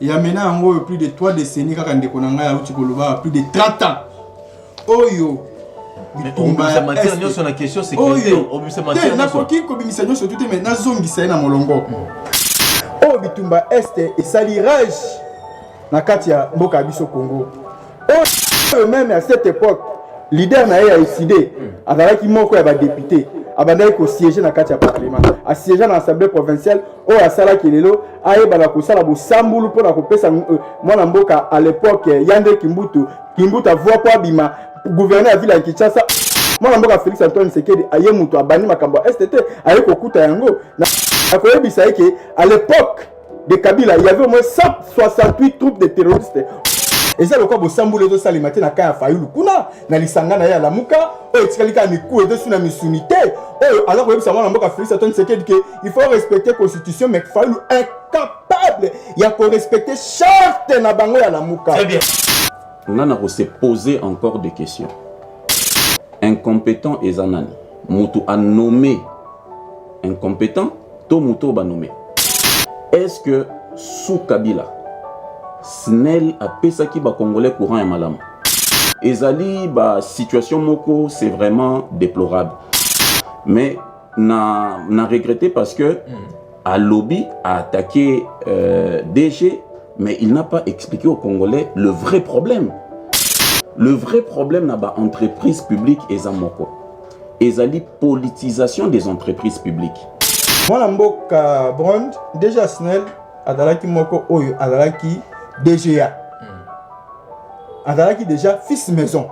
Il y a maintenant plus de 3 décennies quand on a plus de 30 ans. Oyo. Ça matière sur la question sécurité. Ça matière na koki ko bimisa nyoso tout mais na zongi sa na molongo. Oh bitumba est et salirage na kati ya mboka biso Congo. Oh même à cette époque leader na ya décidé azalaki moko ya ba député abandaki ko siéger na kati ya parlement a siéger na assemblée provinciale o asala kilelo ayeba ko sala bo sambulu pona ko pesa mwana mboka à l'époque Yandé Kimbutu a voix kwa bima gouverneur la ville ya Kinshasa mwana mboka Félix Antoine Tshisekedi aye mutu abani makambo STT aye ko kuta yango na akoyebisa ke à l'époque de Kabila il y avait au moins 168 troupes de terroristes. Et ça le quoi bo sambule to sali matin na kaya Fayulu kuna na lisanga na ya lamuka o etikalika miku et de suna misunité alors que ça mwana mboka Félix Antoine Tshisekedi que il faut respecter la constitution mais Fayulu incapable il y a qu'on respecter charte na bango ya lamuka. Très bien. On a se poser encore des questions. Incompétent et Zanani. Moutou a nommé incompétent, to Moutou ba nommé. Est-ce que sous Kabila, Snell a pesé qui ba Congolais courant et malam? Ezali ba situation moko c'est vraiment déplorable. Mais n'a regretté parce que a lobby a attaqué DG. Mais il n'a pas expliqué aux Congolais le vrai problème. Le vrai problème n'a pas entreprise publique et Zamoko. Et la politisation des entreprises publiques. Moi, mboka Brond, déjà Snell, adalaki moko oyo, adalaki DGA. Adalaki déjà fils maison.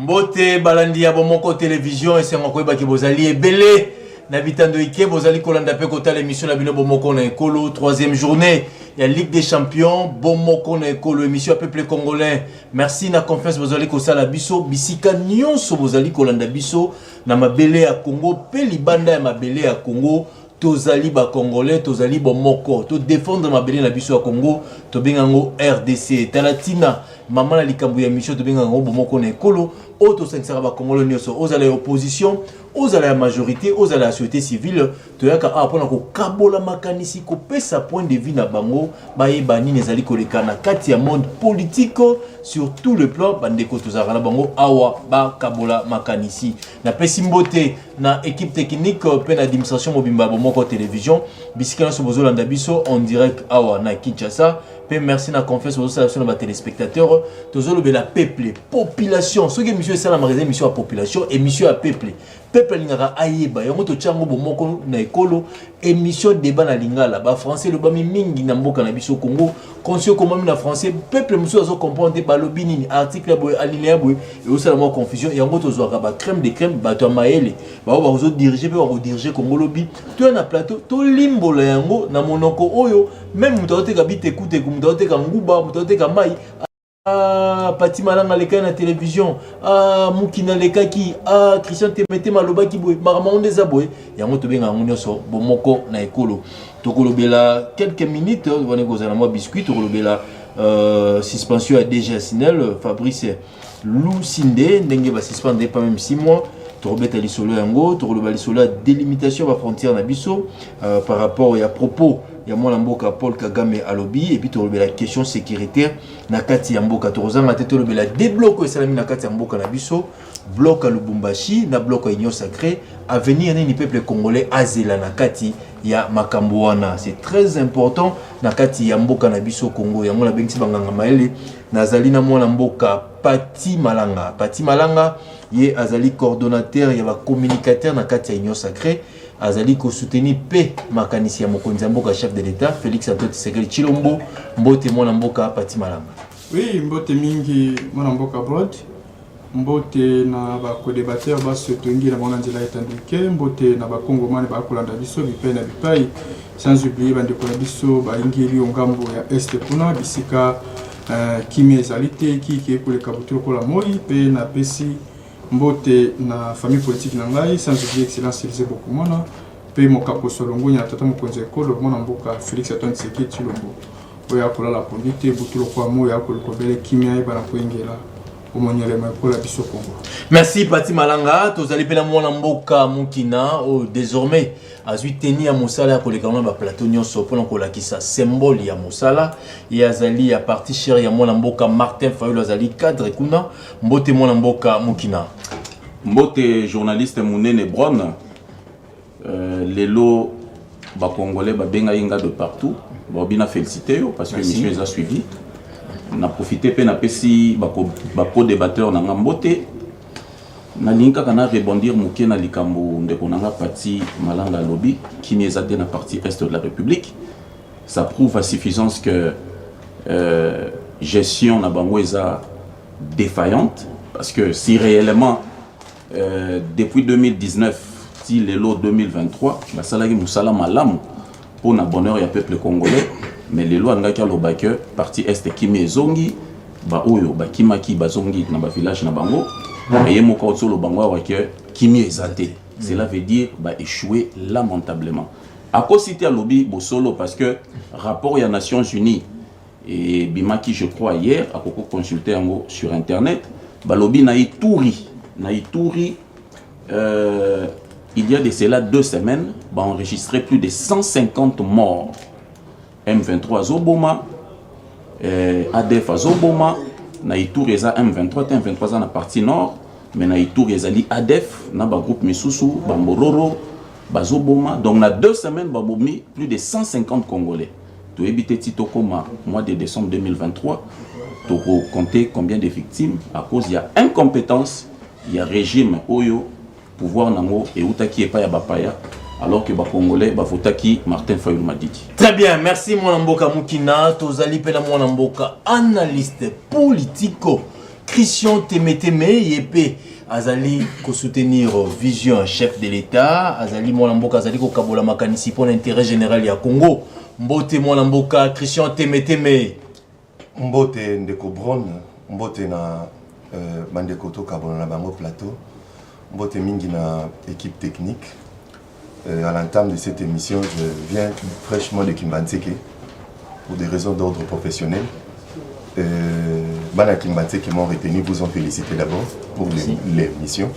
Bote balandi ya bomoko télévision et c'est ngoko ba ki bozali ebele na bitando ike bozali kolanda pe kota l'émission na bino bomoko na ekolo 3e journée il y a Ligue des Champions bomoko na ekolo émission à peuple congolais. Merci na confiance bozali ko sala biso bisika nyonso bozali kolanda biso na mabele ya Congo pe libanda ya mabele ya Congo. Tozali ba Congolais, tozali bomoko, to défendre mabele na biso ya Congo, to bengango RDC, talatina, maman na likambu ya mission to bengango bomoko na ekolo, auto sensera ba Congolais nyoso, ozala opposition, ozala la majorité, ozala la société civile, to yaka apona ko kabola makanisi ko pesa point de vue na bango, ba yebani nezali koleka na kati ya monde politique sur tout le plan bandeko tozara na bango awa ba kabola makanisi. Na pesi mbote na équipe technique pe na administration mobimba bomoko télévision, bisikana so bozolanda biso en direct awa na Kinshasa. Pe merci na confiance aux salutations de téléspectateurs. Tozolo be la peuple, population. Ce que monsieur ça la magasin émission à population, émission à peuple. Peuple lingara ayeba yango to tchango bomoko na ekolo émission débat na lingala ba français le bami mingi na mboka na biso Congo conscient comment na français peuple muso azo comprendre ba lobi nini article boy alinéa boy et aussi la confusion yango to zo ba crème de crème ba to maele ba ba zo diriger pe ba diriger Congo lobi to na plateau to limbola yango na monoko oyo même mutote ka bite écoute ku mutote ka nguba mutote ka mai Pati Malanga leka na télévision Mukina leka ki Christian Temete maloba ki boy maramonde za boy yango to benga ngonyoso bomoko na ekolo tokolobela quelques minutes wana kozala mo biscuit tokolobela suspension à DG Sinel Fabrice Lusinde ndenge ba suspendre pas même 6 mois torobeta lisolo yango tokoloba lisolo ya délimitation ba frontière na biso par rapport à propos ya mwana mboka Paul Kagame alobi et puis tolobela question sécuritaire na kati ya mboka tozanga te tolobela débloquer esalami na kati ya mboka na biso bloc à Lubumbashi na bloc à Union Sacrée avenir ni peuple congolais azela na kati ya makambo wana c'est très important na kati ya mboka na biso Congo yango la bengisi banganga maele nazali na mwana mboka Pati Malanga ye azali coordonnateur ya ba communicateur na kati ya Union Sacrée azali ko soutenir pe makanisi ya mokonzi ya mboka chef de l'état Félix Antoine Tshisekedi Chilombo mbote mwana mboka Pati Malanga. Oui, mbote mingi mwana mboka Brod mbote na ba co-débatteur ba sotongi na mwana nzela etanduke mbote na ba kongomani ba kolanda biso bipai na bipai sans oublier bande ko biso ba ingeli ngambo ya est kuna bisika kimi ezalite ki pour le kabuturo ko la moi pe na pesi mbote na famille politique na ngai sans oublier excellence Élysée Bokomona pe mokako solongo nya tata mokonzi ekolo mona mboka Félix Antoine Tshisekedi Tshilombo oya kolala pondite butulo kwa moya kolobele kimia ebana koingela omonyelema ekola biso Kongo. Merci Pati Malanga, tozali pena mwana mboka mukina désormais azui teni ya mosala ya koleka na ba plateau nyonso pona kolakisa symbole ya mosala ya azali ya parti chérie ya mwana mboka Martin Fayulu azali cadre kuna mbote mwana mboka mukina. Mbote journaliste Munene Bron lelo ba congolais ba benga inga de partout. Bon bien félicité parce que monsieur les a suivi. On a profité pe na pesi ba co-débatteur na ngambote. Na linka kana rebondir muke na likambo ndeko nanga parti Malanga lobby qui n'est adé na partie est de la République. Ça prouve à suffisance que gestion na bango eza défaillante parce que si réellement depuis 2019 si lelo 2023 ba salaki musala malamu pour na bonheur ya peuple congolais mais lelo angaki aloba que parti est kimi ezongi ba oyo ba kimaki bazongi na ba village na bango et moko otso lo bango wa que kimi ezate cela veut dire ba échouer lamentablement à cause cité à lobby bosolo parce que rapport ya Nations Unies et bimaki je crois hier à koko consulter yango sur internet ba lobby na Ituri il y a de cela 2 semaines, on a enregistré plus de 150 morts. M23 Zoboma, ADF Zoboma, Naïtour Eza M23, M23 dans la partie nord, mais Naïtour Ezali ADF, dans le groupe Misusu, Bambororo, Bazoboma. Donc, dans 2 semaines, on a mis plus de 150 Congolais. Tu as évité Titokoma, mois de décembre 2023, tu as compté combien de victimes à cause il y a incompétence, il y a régime Oyo. Pouvoir nango et outaki et pas ya bapaya alors que ba congolais ba fotaki Martin Fayulu Madidi. Très bien, merci mon mboka mukina, tozali pena mon mboka analyste politico Christian Temeteme yepe azali ko soutenir vision chef de l'état, azali mon mboka azali ko kabola makanisi pour l'intérêt général ya Congo. Mbote mon mboka Christian Temeteme. Mbote ndeko Bron, mbote na bandeko to kabola na bango plateau. Mbote mingi na équipe technique. À l'entame de cette émission, je viens fraîchement de Kimbantseke pour des raisons d'ordre professionnel. Bana Kimbantseke m'ont retenu, vous ont félicité d'abord pour l'émission.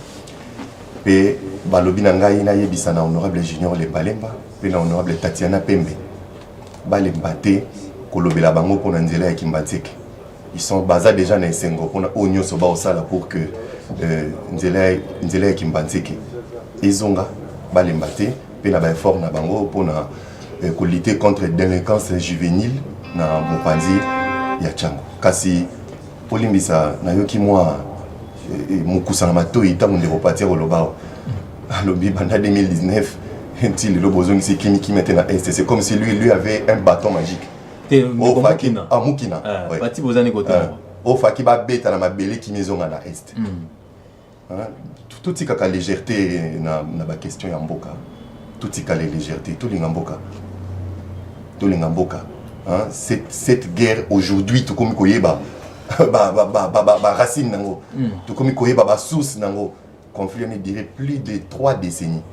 Et balobi nangai na yebisana honorable Junior Le Balemba, et na honorable Tatiana Pembe. Balembate kolobela bango pour nzela ya Kimbantseke. Ils sont basés déjà dans Sengo pour onyo soba osala pour que nzela Kimbantseke ezonga balembate pe na ba effort na bango pour na lutter contre délinquance juvénile na mopanzi ya Tchango kasi polimbisa na yoki moi mukusana matoi tango ndeko patia koloba alobi banda 2019 nti le bozongi c'est kimi maintenant est c'est comme si lui avait un bâton magique Mukina. Ah, Mukina. Bati bozani kota. O faki ba beta na mabele qui maison na est. Tout tika ka légèreté na ba question ya mboka. Tout tika la légèreté, tout lingamboka. Tout lingamboka. Hein, cette guerre aujourd'hui tout comme koyeba ba racine nango. Tout comme koyeba ba source nango. Conflit on dirait plus de 3 décennies.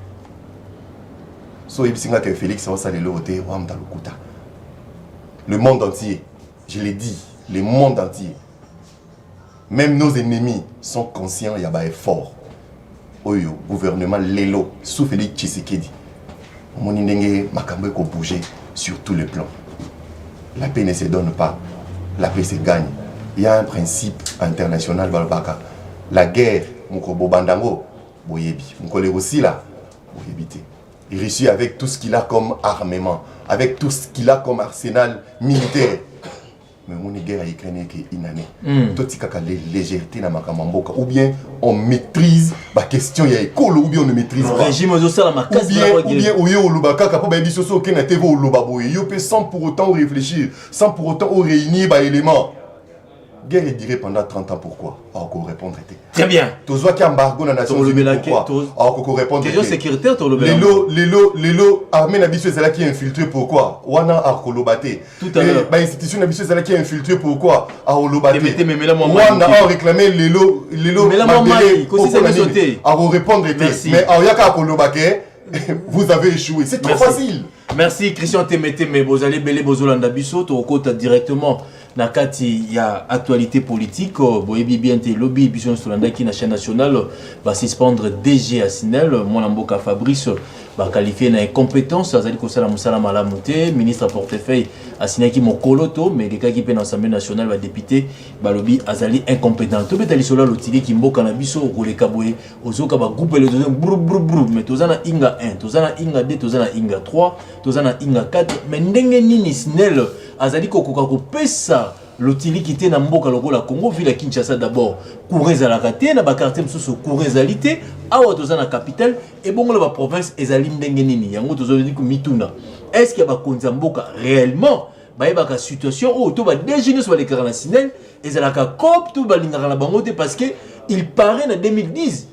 So ibisinga que Félix ça ça le loté wa mtalukuta. Le monde entier, je l'ai dit, le monde entier, même nos ennemis sont conscients, il y a un effort. Oyo, gouvernement Lelo, sous Félix Tshisekedi, mon indenge makambo ko bouger sur tous les plans. La paix ne se donne pas, la paix se gagne. Il y a un principe international balbaka. La guerre, moko bobandango, boyebi, moko le aussi là, boyebité. Il réussit avec tout ce qu'il a comme armement, avec tout ce qu'il a comme arsenal militaire. Mais mon guerre à Ukraine est inanée. Tout ce qui est légèreté dans Makamamboka. Ou bien on maîtrise la question, il y a école, ou bien on ne maîtrise pas. Régime de ça, la ou bien ou bien ou Lubaka, quand on dit que on a été au Lubaboy, sans pour autant réfléchir, sans pour autant réunir les éléments. Guerre est durée pendant 30 ans, pourquoi? Alors qu'on répondre. Très bien. Tu vois qu'il y a un embargo dans la nation. Alors qu'on répondre. Question sécuritaire, tu les lots, armée n'habituée, c'est là qui est infiltré, pourquoi? Wana Arkolobate. Tout à l'heure. L'institution n'habituée, c'est là qui est infiltré, pourquoi? Arkolobate. Wana a réclamé les lots. Mais là, moi, il faut aussi ça me sauter. Alors répondre. Mais il y a qu'à Arkolobate. vous avez échoué. C'est trop facile. Merci Christian Temete, mais vous allez belé bozolanda biso to kota directement na kati ya actualité politique. Boyebi bien te lobby biso solanda qui na chaîne nationale va suspendre DG Asinel, mon amboka Fabrice va qualifier na incompétence azali ko sala musala malamu te, ministre à portefeuille Asinaki mokoloto, mais les cas qui pènent l'Assemblée nationale va député balobi azali incompétent. To betali sola lotili ki mboka na biso ko le kaboye ozoka ba groupe les deux brou mais tozana inga 1, tozana inga 2, tozana inga 3, tozana inga 4, mais ndenge nini Sinel azali kokoka kopesa lotili qui était na mboka lokola Congo ville Kinshasa d'abord coureza la kate na ba quartier msusu courezalité awa tozana capitale et bongo la province ezali ndenge nini yango tozali ko mituna. Est-ce qu'il y a ba mboka réellement ba yeba ka situation ou to ba déjeuner sur les Sinel ezalaka cop to ba lingara la bango te parce que il paraît en 2010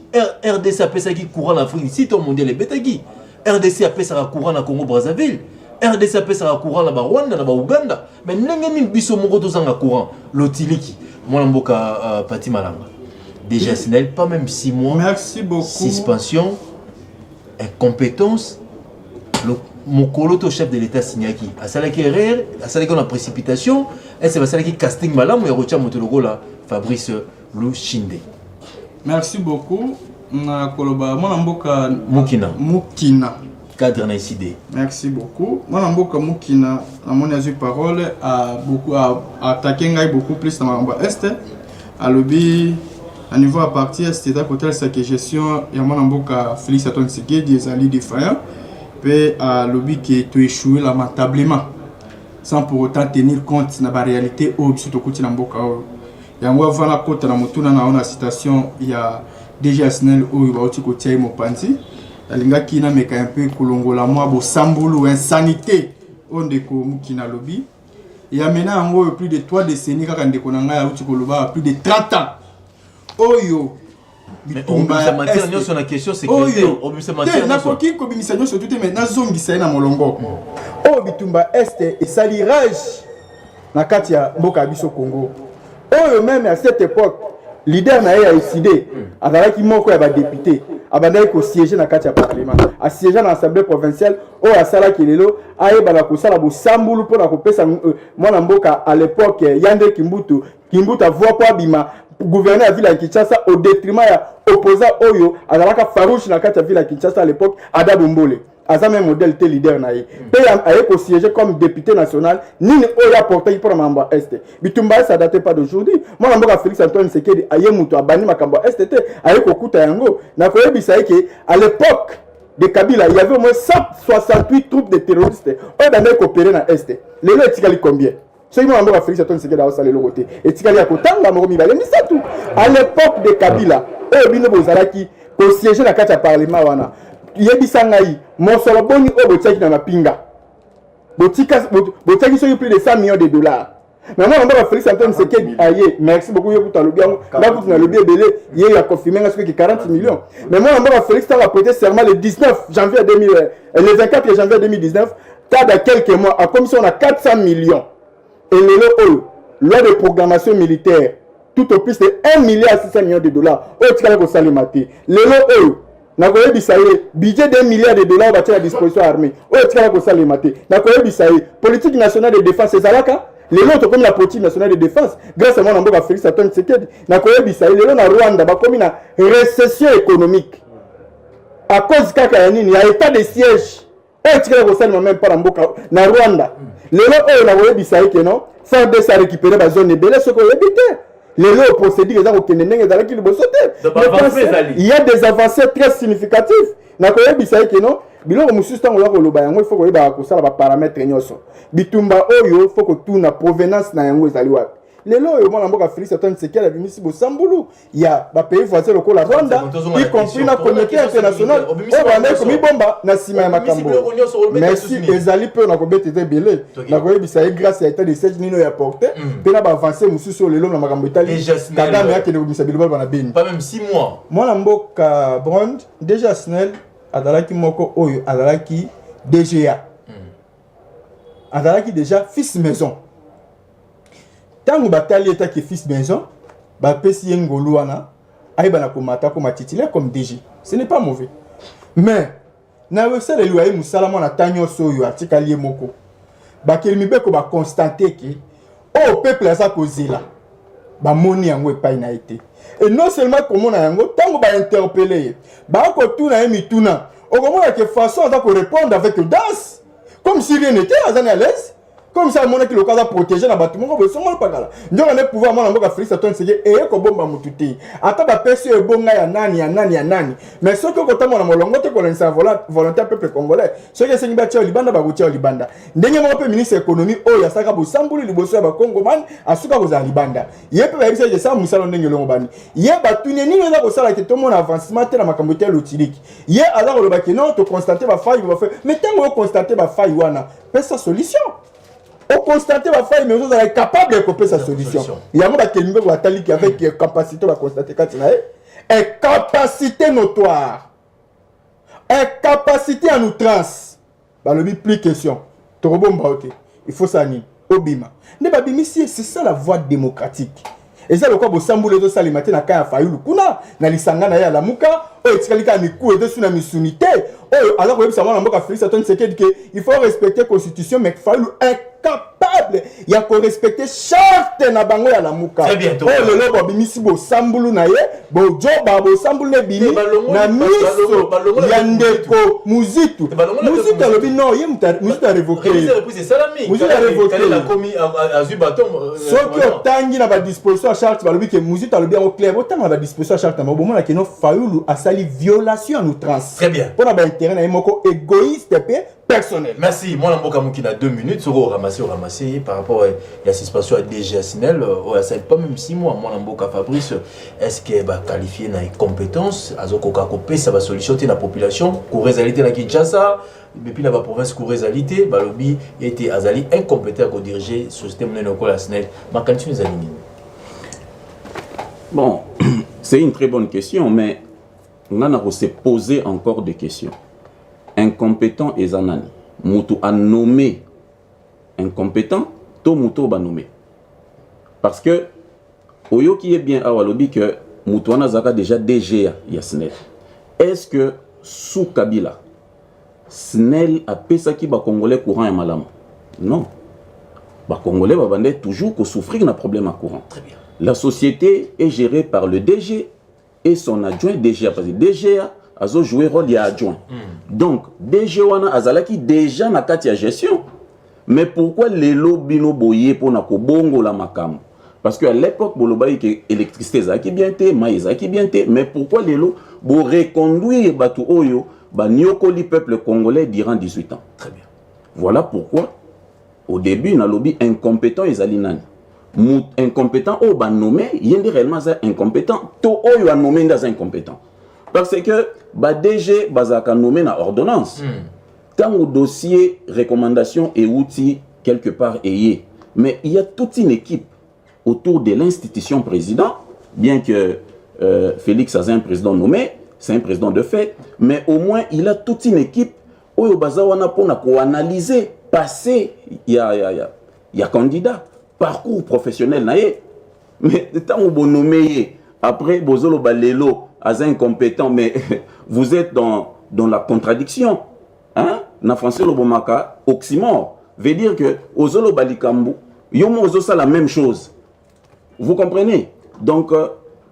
RDC a pesa qui courant l'Afrique si ton mondial est betagi RDC a pesa courant na Congo Brazzaville RDC a pesa courant la Rwanda na Uganda mais ndenge ni biso moko tozanga courant lotiliki mwana mboka Pati Malanga déjà Sinel pas même 6 mois. Merci beaucoup. Suspension, incompétence. Mon coloto chef de l'État Signaki a salaki erreur, a salaki en précipitation, et c'est ça qui casting malam et recha motologo là Fabrice Louchinde. Merci beaucoup. Na koloba mwana mboka Mukina. Cadre na ICD. Merci beaucoup. Mwana mboka Mukina na mon parole a beaucoup attaqué ngai beaucoup plus na mamba est à lobby à niveau à partir c'était à côté de sa gestion ya mwana mboka Félix Antoine Tshisekedi des alliés défaillants. À lobby qui est échoué lamentablement sans pour autant tenir compte de la réalité au surtout côté d'Amboka. Il y a un avant la côte na mutuna na ona citation il y a déjà Asinel au bauti côté ya Mopanzi alinga kina meka un peu kolongola moi bo sambulu insanité on de ko mukina lobby il y a maintenant en plus de 3 décennies quand ndeko na ngai auti koloba plus de 30 ans oyo. Mais on va sur la question c'est que nakoki kobimisa nyonso tout mais nazongisa na molongo o bitumba este et salirage na kati ya mboka biso Congo oyo même à cette époque leader na ya décidé azalaki moko ya ba député abandaki ko siéger na kati ya parlement a siéger na assemblée provinciale o asala kilelo ayeba na kosala bo sambulu pour na kopesa mwana mboka à l'époque Yandé Kimbutu a voix pour bima gouverneur à ville à Kinshasa au détriment ya opposant oyo azalaka farouche na kati ya ville à Kinshasa à l'époque Ada Bombole aza même modèle te leader na ye pe aye ko siéger comme député national nini oyo apporté pour mamba est bitumba ça date pas d'aujourd'hui moi mboka Félix Antoine Tshisekedi aye mutu abani makambo est aye ko kuta yango na ko yebisa ke à l'époque de Kabila il y avait au moins 168 troupes de terroristes oyo bandaki coopérer na est lelo etikali combien ceux qui m'ont envoyé Félix Antoine Tshisekedi a le côté et Tikali a kotanga mokomi bale mais ça tout à l'époque de Kabila et bino bozalaki ko siéger na kati ya parlement wana yebisa ngai mosolo boni o botiaki na mapinga botiaki so plus de 100 millions de dollars mais moi on va Félix Antoine Tshisekedi aye merci beaucoup yokuta lobi yango ndakutu na lobi ebele ye ya confirmer nga que 40 millions mais moi on va Félix a prêté serment le 19 janvier 2000 le 24 janvier 2019 tas de quelques mois à commission on a 400 millions. Et le loi de programmation militaire, tout au plus de 1,6 milliard de dollars. Oh, tu as ça le maté. Le budget d'1 milliard de dollars à la disposition armée. Oh, tu as ça le maté. Politique nationale de défense, c'est ça là. Les autres comme la politique nationale de défense, grâce à mon ambassade Félix Antoine Tshisekedi, na Rwanda, comme une récession économique. À cause il y a état de siège. Oh, tu as même pas na Rwanda. Les gens ont récupéré que non, faire de ça récupérer la zone de Belé, ce qu'on évite. Les gens ont procédé, ils ont il y a des avancées très significatives. Na ko yebisa ke non biloko mususu tango la koloba yango il faut ko yeba ko sala ba paramètres nyonso bitumba oyo faut ko tuna provenance na yango ezali wapi lelo oyo mwana mboka Félix Antoine Tshisekedi abimisi bo sambulu ya ba pays voisins lokola Rwanda y compris na communauté internationale o bana ko mibomba na sima ya makambo merci ezali pe na ko betete belé na ko yebisa grâce à état de siège nino ya porter pe na ba avancer mususu lelo na makambo itali Kagame yake ne ko bisa bilobal bana beni pas même 6 mois mwana mboka Brand déjà Snell azalaki moko oyo azalaki DGA azalaki déjà fils maison tango batali eta ki fils maison ba pesi ngolu wana ayeba na komata ko titulaire comme DG ce n'est pas mauvais mais na wesa le loyer musala mona tanyo soyo atikali moko bakeli mibeko ba constater que au peuple asa kozela ba moni yango epai na été et non seulement comment na yango tango ba interpeller ba ko tuna e mituna au moment que façon asa ko répondre avec audace comme si rien n'était azana à l'aise comme ça mon qui le cas à protéger la bâtiment ko so ngol pakala ndio na pouvoir mona mboka Félix Antoine Tshisekedi e ko bomba mututi ata ba pesi e bonga ya nani mais ce que ko tamo na molongo te ko lensa volontaire peuple congolais ce que c'est ni batia libanda ba gotia libanda ndenge mo pe ministre économie o ya saka bosambuli liboso ya ba Congo man asuka ko za libanda ye pe ba bisa je sa musalo ndenge longo bani ye batune ni nza ko sala ke to mon avancement te na makambo te lotiliki ye ala ko loba ke non to constater ba faille ba fait mais tango constater ba faille wana pesa solution. On constate la faille, mais on est capable de couper sa solution. Il y a un qui qui avec capacité à constater quand il a et capacité notoire, et capacité à outrance. Bah le but plus question. Il faut ça ni obima. Ne ba bimisi c'est ça la voie démocratique. Et ça le quoi bosambule to sali matin na kaya fayulu kuna na lisanga na ya la muka o etikalika miku et dessus na misunité o alors que ça mona mboka Félix Antoine Tshisekedi que il faut respecter constitution mais fayulu incapable il y a ko respecter charte na bango ya la muka très bientôt o le lobo bimisi bo sambulu na ye bo joba bo sambulu ne bimi na miso ya ndeko muzitu le bi non ye muzitu a révoqué muzitu a révoqué la commis à Zubatom ce qui tangi na ba disposition charte balobi que muzitu alobi en clair autant na ba disposition charte na bo mona que no fayulu a sali violation en outrance très bien pour na ba intérêt na moko égoïste et personnel. Merci. Moi, je suis dans 2 minutes. Je vais ramasser par rapport à la suspension à DG Sinel. Ça n'est pas même 6 mois. Moi, je suis Fabrice. Est-ce qu'il va qualifier les compétences? Ça va solutionner la population. Pour réalité, la Kinshasa, depuis la province, pour réalité, Balobi était azali incompétent pour diriger ce système de la Sinel. Mais quand tu nous alignes? Bon, c'est une très bonne question, mais on a se poser encore des questions. Incompétent et zanani. Moutou a nommé incompétent, to moutou ba nommé. Parce que, oyo qui est bien à Walobi que Moutou a zaka déjà DGA Yasnel. Est-ce que sous Kabila, Snel a pesaki ba Congolais courant et malam? Non. Ba Congolais va bande toujours qu'on souffrir d'un problème à courant. Très bien. La société est gérée par le DG et son adjoint DGA. Parce que DGA a joué rôle de adjoint. Donc, DG wana azalaki déjà na kati ya gestion. Mais pourquoi les lobino boye pour na ko bongo la makam? Parce qu'à l'époque, bolobayi que électricité zaki bien té, maïs zaki bien té, mais pourquoi les lo bo reconduire batu oyo ba nyokoli peuple congolais durant 18 ans? Très bien. Voilà pourquoi au début na lobby incompétent ezali nani? Incompétent o ba nommé, yende réellement za incompétent, to oyo a nommé nda za incompétent. Parce que ba DG bazaka nommé na ordonnance. Quand au dossier recommandation et outils quelque part ayé, mais il y a toute une équipe autour de l'institution président, bien que Félix a un président nommé, c'est un président de fait, mais au moins il a toute une équipe où il pour analyser, passer, il y a candidat, parcours professionnel naé, mais tant que vous nommez après bozolo balelo as incompétent, mais vous êtes dans la contradiction, hein? Na français le bomaka oxymore veut dire que ozolo balikambu yomo ozosa la même chose. Vous comprenez? Donc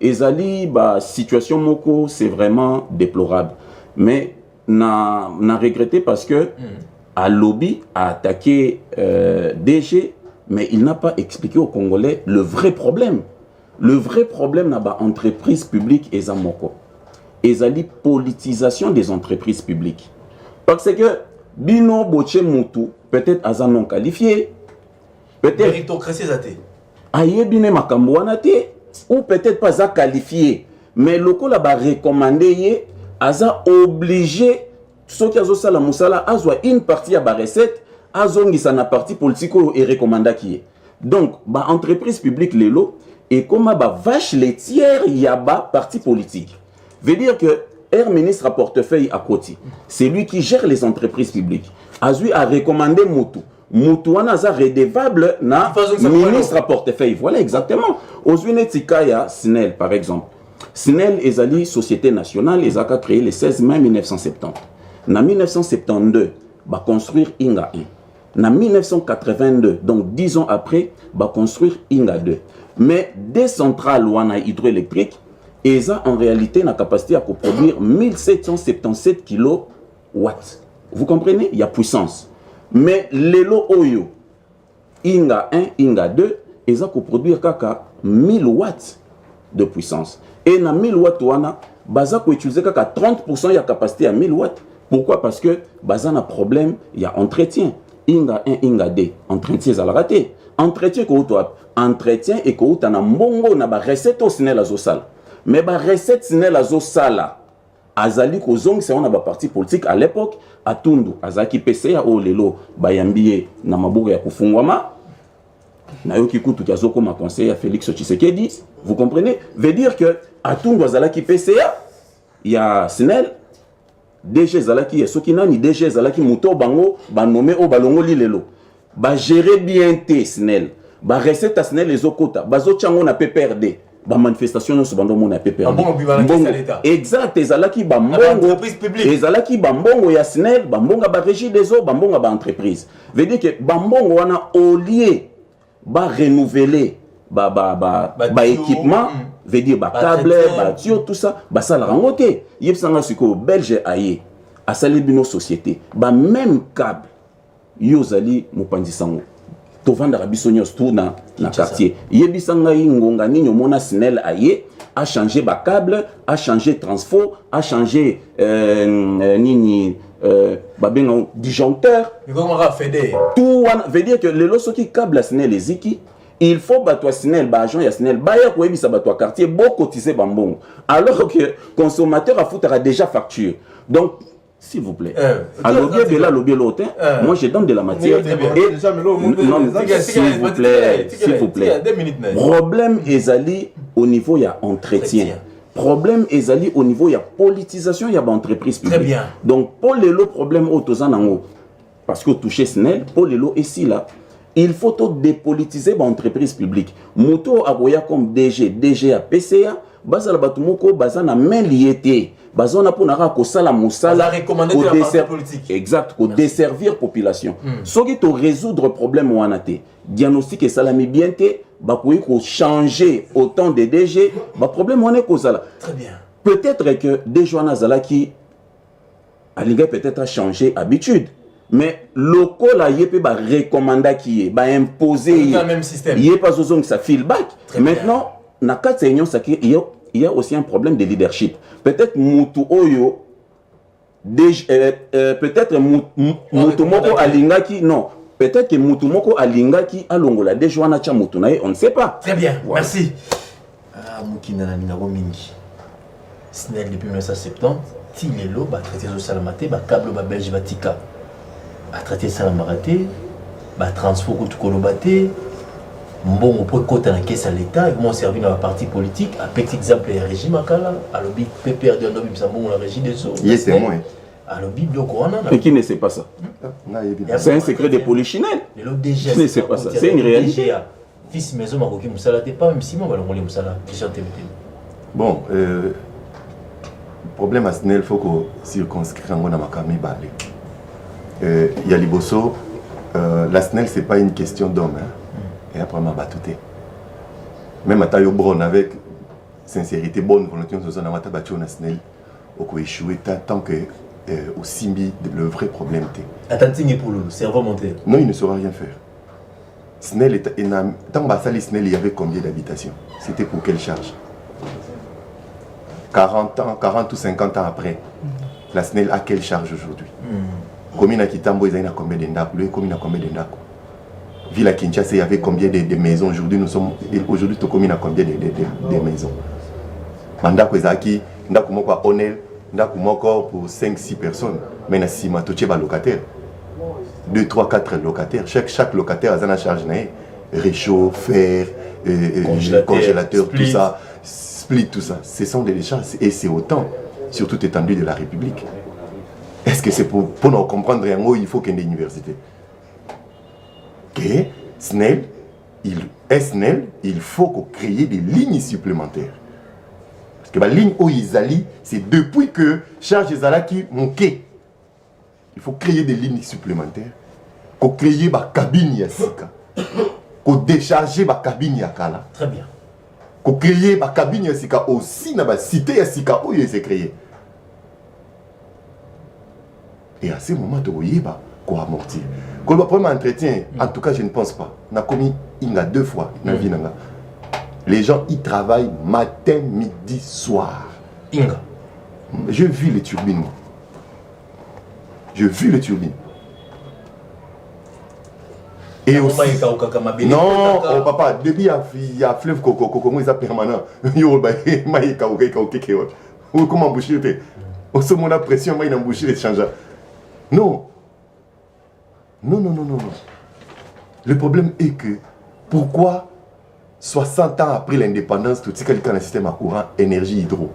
ezali ba situation moko c'est vraiment déplorable, mais n'a regretté parce que à lobby a attaqué DG, mais il n'a pas expliqué aux Congolais le vrai problème. Le vrai problème n'a pas entreprise publique et zamoko. Ezali politisation des entreprises publiques. Parce que Bino Boche Moutou, peut-être à non qualifié, peut-être méritocratie zate. Aye bine makambo wanate, ou peut-être pas à qualifié, mais le ko la ba recommandé aza obligé ceux qui azo sala musala azwa une partie à ba recette azongi sa na partie politique et recommanda qui est. Donc ba entreprise publique lelo et comme ba vache laitière yaba parti politique. Veut dire que Air ministre à portefeuille à côté, c'est lui qui gère les entreprises publiques. Azui a recommandé Moutou. Moutou a redevable na ministre à portefeuille. Voilà exactement. Ozune Tikaya Snel par exemple. Snel est allé Société Nationale, ils ont créé le 16 mai 1970. En 1972, va construire Inga 1. En 1982, donc 10 ans après, va construire Inga 2. Mais des centrales hydroélectriques, et ça en réalité a la capacité à produire 1777 kW. Vous comprenez? Il y a puissance. Mais les lots Oyo, Inga 1, Inga 2, et ça produire 1000 watts de puissance. Et dans 1000 watts, baza ko utiliser 30% de la capacité à 1000 watts. Pourquoi? Parce que baza na problème, il y a entretien. Inga 1, Inga 2, entretien à la raté. Entretien ko entretien et ko na mbongo na ba recette au sinel azosala. Mais ba recette sinel azosala azali ko zong c'est on a ba parti politique à l'époque à Tundu azaki PCA o lelo bayambie na mabuga ya kufungwama. Nayoki kutu kiazoko ma conseiller Félix Tshisekedi, vous comprenez? Veut dire que à Tundu azalaki PCA, il y a Snell, DG zalaki ya sokinani DG zalaki muto bango ba nommé o balongo lilelo. Ba gérer bien té Snell. Ba recette à Snell les okota, bazo chango na PPRD. Ba manifestation no subando mo na PPRD. Exact, ezalaki ba mbongo, ezalaki ba mbongo ya Snell, ba mbonga ba régie des eaux, ba mbonga ba entreprise. Veut dire que ba mbongo wana au lieu ba renouveler ba équipement, veut dire ba câble, ba tuyau, tout ça, ba ça la rangote. Yep sanga siko belge aye, a salibino société, ba même câble, yozali mopandi sango. Tovanda rabisonyo tout na quartier. Yebi sanga ingonga ninyo mona Snell aye, a changé ba câble, a changé transfo, a changé nini babenga disjoncteur. Tout veut dire que les lots qui câble à Snell les iki, il faut battre Snell, agent ya Snell, baya ko yebi sa battre quartier, beau cotiser bambong. Alors que consommateur a foutre déjà facture. Donc s'il vous plaît, à l'objet de la lobby l'autre, moi je donne de la matière. S'il vous plaît, problème ezali au niveau il y a entretien. Problème ezali au niveau il y a politisation, il y a entreprise publique. Très bien. Donc pour les lots problème autozanango, parce que toucher Snell, pour les lots ici là, il faut tout dépolitiser l'entreprise publique. Moto agoya comme DG à PCA, bazala batumoko bazana main liété. Bazona pour nara ko sala musala recommander de la partie politique. Exact, ko desservir population. Soki to résoudre problème wanate. Diagnostic et salami bien té, ba ko changer autant de DG, ba problème wane ko sala. Très bien. Peut-être que DG wana zala qui aliga peut-être a changé habitude. Mais local là il peut ba recommander qui est ba imposer le même système. Il est pas besoin que ça feedback. Maintenant na quatre union ça qui il y a aussi un problème de leadership. Peut-être Moutou Oyo, peut-être Moutou Moko Alingaki, non. Peut-être que Moutou Moko Alingaki a Longola, des Joana Chamoutunae, on ne sait pas. Très bien, voilà. Merci. Ah, Moukina Naminaro Mingi. Snell depuis 1970, Tilelo, traité de Salamate, câble Belge Vatika. Traité de Salamate, transfo Koutukolobate. Bon, on peut côté la caisse à l'État, ils vont servir dans la partie politique. Un petit exemple, le régime Akala, à l'objet PPRD, la régie des eaux. Il est témoin. À l'objet de Corona. Mais qui ne sait pas ça? C'est un secret de polichinelle. Qui ne sait pas ça? C'est une réalité. Fils maison Marocain Moussala, t'es pas même si moi, on va le Moussala. Bon, le problème à Snell, il faut qu'on circonscrive en Makami Balé. Il y a Liboso, la Snell, ce n'est pas une question d'homme. Et après, on a battu. Même à Tayo Bron, avec sincérité, bonne volonté, on a battu au Snell, on a échoué tant que au Simbi, le vrai problème était. Attends, pour le cerveau monté. Non, il ne saura rien faire. Snell, tant que Snell, il y avait combien d'habitations? C'était pour quelle charge? 40 ou 50 ans après, la Snell a quelle charge aujourd'hui? Combien de Kitambo, il y a combien d'endako? Lui, combien de d'endako? Ville à Kinshasa, il y avait combien de maisons? Aujourd'hui, aujourd'hui, tu combien combien de maisons? Mandako Ezaki, Ndako Moko à Onel, Ndako Moko pour 5-6 personnes. Mais na Sima, tu es locataire. 2, 3, 4 locataires. Chaque locataire a une charge. Réchaud, fer, congélateur, tout ça, split, tout ça. Ce sont des charges et c'est autant, sur toute étendue de la République. Est-ce que c'est pour nous comprendre un mot, il faut qu'il y ait une université? Que Snell, il faut qu'on crée des lignes supplémentaires. Parce que la ligne Oizali, c'est depuis que charge Zalaki monqué. Il faut créer des lignes supplémentaires. Pour créer ma cabine Yassika. Pour décharger ma cabine Yakala. Très bien. Pour créer ma cabine Yassika aussi dans ma cité Yassika où il s'est créé. Et à ce moment, tu vas amortir. Quand le premier entretien, en tout cas, je ne pense pas. On a commis il y a 2 fois dans la vie. Les gens, ils travaillent matin, midi, soir. Inga. Je vis les turbines. Je vis les turbines. Et aussi... Non, oh papa, depuis il y a fleuve Coco, comment ils appellent permanent. Yo, comment emboucher? On se met la pression, il a embouché les changements. Non. Non, non, non, non, non. Le problème est que, pourquoi 60 ans après l'indépendance, tout ce qu'il y a dans le système à courant, énergie hydro?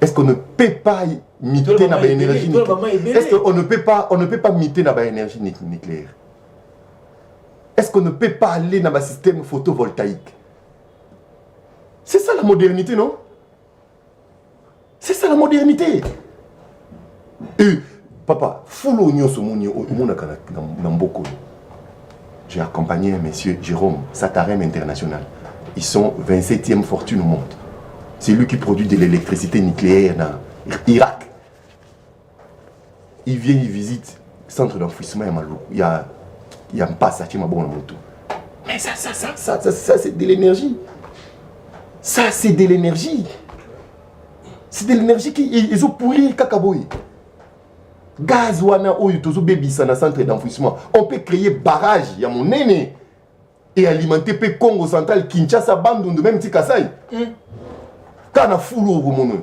Est-ce qu'on ne peut pas miter dans l'énergie nucléaire? Est-ce qu'on ne peut pas miter dans l'énergie nucléaire? Est-ce qu'on ne peut pas aller dans le système photovoltaïque? C'est ça la modernité, non? C'est ça la modernité. Et, papa, j'ai accompagné un monsieur Jérôme, Satarem International. Ils sont 27e fortune au monde. C'est lui qui produit de l'électricité nucléaire dans l'Irak. Il vient, il visite le centre d'enfouissement à Malou. Il y a un passage qui m'a bon moto. Mais ça c'est de l'énergie. Ça, c'est de l'énergie. C'est de l'énergie qui ils ont pourri le cacaboy. Gaz wana oyo tozo bebisa na centre d'enfouissement. On peut créer barrage, il y a mon aîné et alimenter pe Congo central, Kinshasa, Bandundu, même Tikasai. Quand on a fou au monde.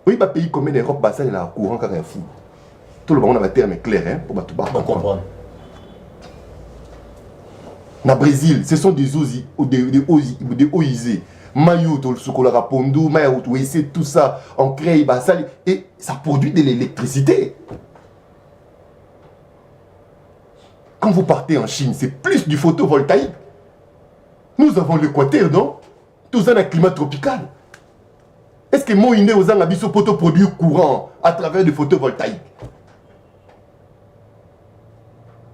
Oui, bah pays comme l'Europe, bah ça il a courant quand il a fou. Tout le monde a un terme clair hein pour tout comprendre. Na Brésil, ce sont des osi ou des oisés. Maillot, le chocolat Pondo, maillot, tout ça, on crée, bah, ça, et ça produit de l'électricité. Quand vous partez en Chine, c'est plus du photovoltaïque. Nous avons l'équateur, non? Tout ça, un climat tropical. Est-ce que moi, il est aux abisso poto produit courant à travers du photovoltaïque?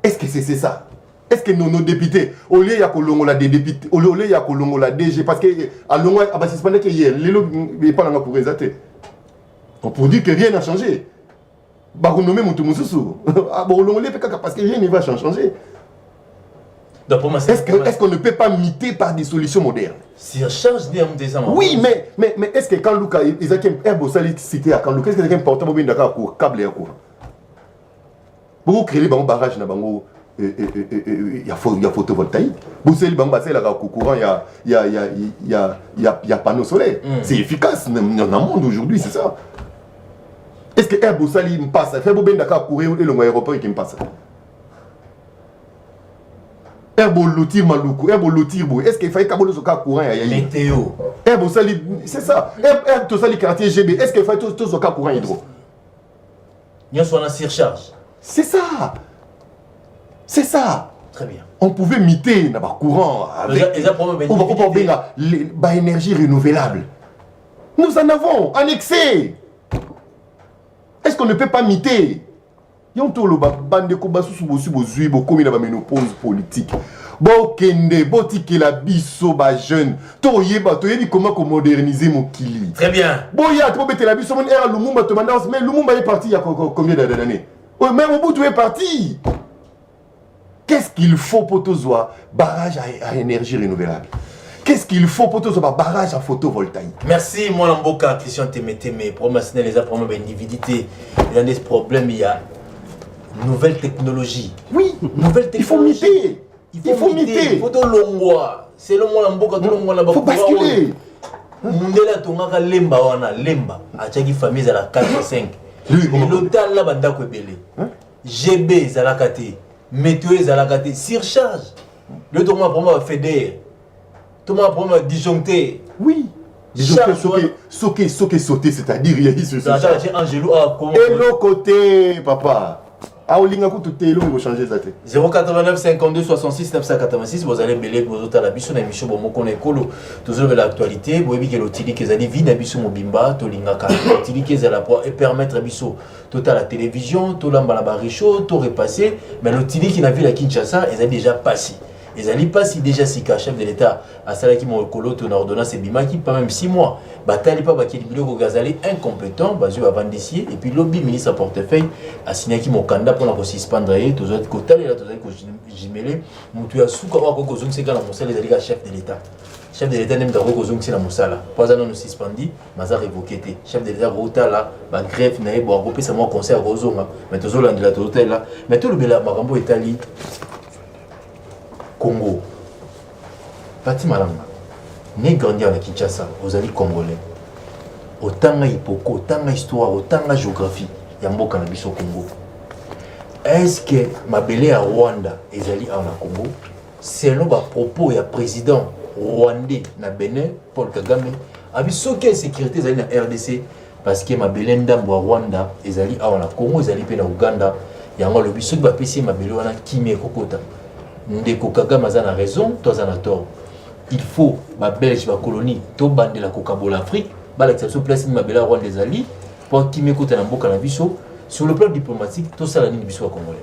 Est-ce que c'est ça? Est-ce que nos députés, au lieu de la députés, au lieu de la DG, parce que à Longo, c'est pas que hier, les lots ne pas pour résulter. On peut dire que rien n'a changé. Baronomé Moutoumousou. Parce que rien ne va changer. Est-ce qu'on ne peut pas miter par des solutions modernes? Surcharge des amants. Oui, mais est-ce que quand Lucas, ils ont un beau cité à quand Lucas, est-ce que quelqu'un porte un d'accord pour câble et à courant? Vous créez un barrage dans Bango. Il y a photovoltaïque. Vous savez, il y a panneaux solaires. C'est efficace dans le monde aujourd'hui, c'est ça. Est-ce que Air Boussali me passe? Fait bien d'accord courir et le aéroport qui me passe. Air Boulotir Maloukou, Air Boulotir Bou. Est-ce qu'il fallait qu'Abolo soit courant? Météo. Air Boussali, c'est ça. Air Tossali quartier GB. Est-ce qu'il fallait tout soit courant hydro? Il y a une surcharge. C'est ça. C'est ça. Très bien. On pouvait miter dans le courant avec l'énergie renouvelable. Nous en avons en excès. Est-ce qu'on ne peut pas miter? Il y a un tour de bande de combat sous comme il a une ménopause politique. Bon, Kende, botike la biso, ba jeune. Toye comment moderniser mon kili. Très bien. Bon, il y a trop bête la biso, mon air Lumumba te mandance, mais Lumumba est parti il y a combien d'années? Même au bout, tu es parti. Qu'est-ce qu'il faut pour tout ça? Barrage à énergie renouvelable. Qu'est-ce qu'il faut pour tout ça? Barrage à photovoltaïque. Merci, moi, Lamboka, Christian Témétémé, promotionner les problèmes d'individualité. Il y a des problèmes, il y a nouvelle technologie. Oui, nouvelle technologie. Il faut miter. Il faut miter. Il faut de l'ongwa. C'est le mot Lamboka, tout le monde là-bas. Il faut basculer. Mundela tongaka lemba wana lemba. Achaki famille à la 4 et 5. L'hôtel là banda ko belé. GB za la kate. Météo za la kate. Surcharge. Le tournoi pour moi fédère. Tout le monde a disjoncté. Oui. Disjoncté, sauter, c'est-à-dire il y a eu ce ça. Et l'autre côté, papa. Ah, olinga ko tout elo ngo changer ça. 089 52 66 986 vous allez belé vous autres la biso na émission bomoko na ekolo toujours de l'actualité boyebi ke lotili ke zali vie na biso mobimba to linga ka lotili ke zala pour permettre biso total la télévision to lamba la baricho to repasser mais lotili qui na ville à Kinshasa ils ont déjà passé. Ils allaient pas si déjà si chef de l'État à Salaki Mokolo ton ordonnance et Bimaki pas même 6 mois. Batali pas Bakeli Biloko Gazali incompétent, basé à Vandessier et puis lobby ministre à portefeuille a signé qui Mokanda pour la suspendre et tous autres côtés là tous autres jimélé mutu ya suka wa koko zong seka na mosala les alliés chef de l'État. Chef de l'État n'aime pas koko zong na mosala. Pas un an suspendi, mais a révoqué. Chef de l'État rota là, ba greffe na ebo regrouper ça moi conseil Rozonga, mais tous autres la total là, mais tout le bela Marambo Italie Congo. Pati Malanga. Né grandi à Kinshasa, aux alliés congolais. Autant d'hypoco, autant d'histoire, autant de géographie. Yambo cannabis au Congo. Est-ce que ma belle à Rwanda et alliés en Congo, selon le propos du président rwandais na Bénin, Paul Kagame, a vu ce qu'est sécurité dans la RDC parce que ma belle ndambo à Rwanda et alliés en Congo, et alliés en Ouganda, il y a un lobby ce que va passer ma belle wana Kimé Kokota. Ndeko Kagame a raison, toi en as tort. Il faut ma Belge, ma colonie, to bande la Kokabo l'Afrique, bah l'exception place ma belle Rwanda des alliés pour qui m'écoute en boca na biso sur le plan diplomatique, tout ça la ligne biso congolais.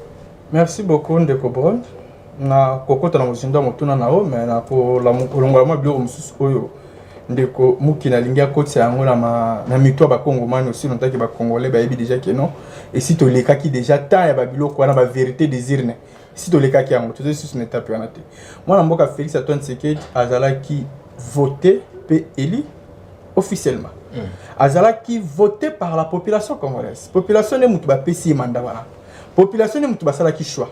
Merci beaucoup Ndeko Bron. Na kokota na musinda motuna nao mais na ko la molongola ma bio mususu oyo ndeko muki na lingia koti yango na mitwa ba Congomani aussi nontaki ba Congolais ba yebi déjà que non et si to leka ki déjà temps ya ba biloko wana ba vérité des urnes. Si tu les cas qui ont tout sur une étape, moi, je suis Félix Antoine Tshisekedi, Azala qui voté et élu officiellement. Azala qui voté par la population congolaise. Population n'est pas PC mandat. Population n'est pas qui choix.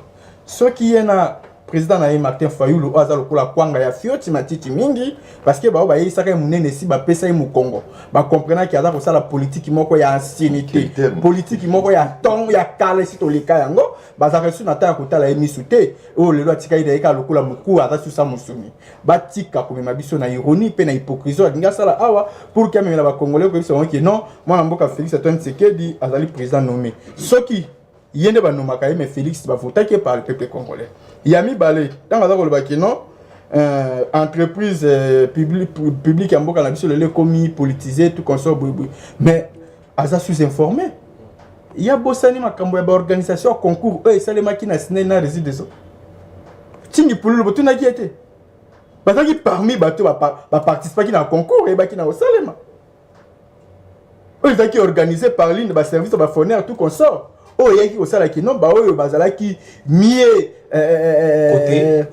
Ceux qui est na président na Martin Fayulu Azala ko la kwanga ya fioti matiti mingi parce que ba yi saka munene si ba pesa mu Congo. Ba comprendre que Azala ko la politique moko ya ancienneté. Politique moko ya ton ya kale si to leka yango. Bazaka su na ta kota la emisute o lelo atika ida eka lokola muku ata su sa musumi batika ko mema biso na ironie pe na hypocrisie nginga sala awa pour que même la congolais ko biso que non moi na mboka Félix Antoine Tshisekedi azali président nommé soki yende ba nomaka mais Félix ba voter par le peuple congolais yami balé tanga za ko loba que non entreprise publique ya mboka na biso le commis politisé tout consort mais aza sous-informé. Il y a bossani makambo ya organisation concours eux ça les machines na na résident ça tingi pour le botu na qui était bataki parmi bato ba participer qui na concours et ba qui na osalema eux qui organisé par l'une de ba service ba fournir tout consort oh il y a qui osala qui non ba oyo bazala qui mieux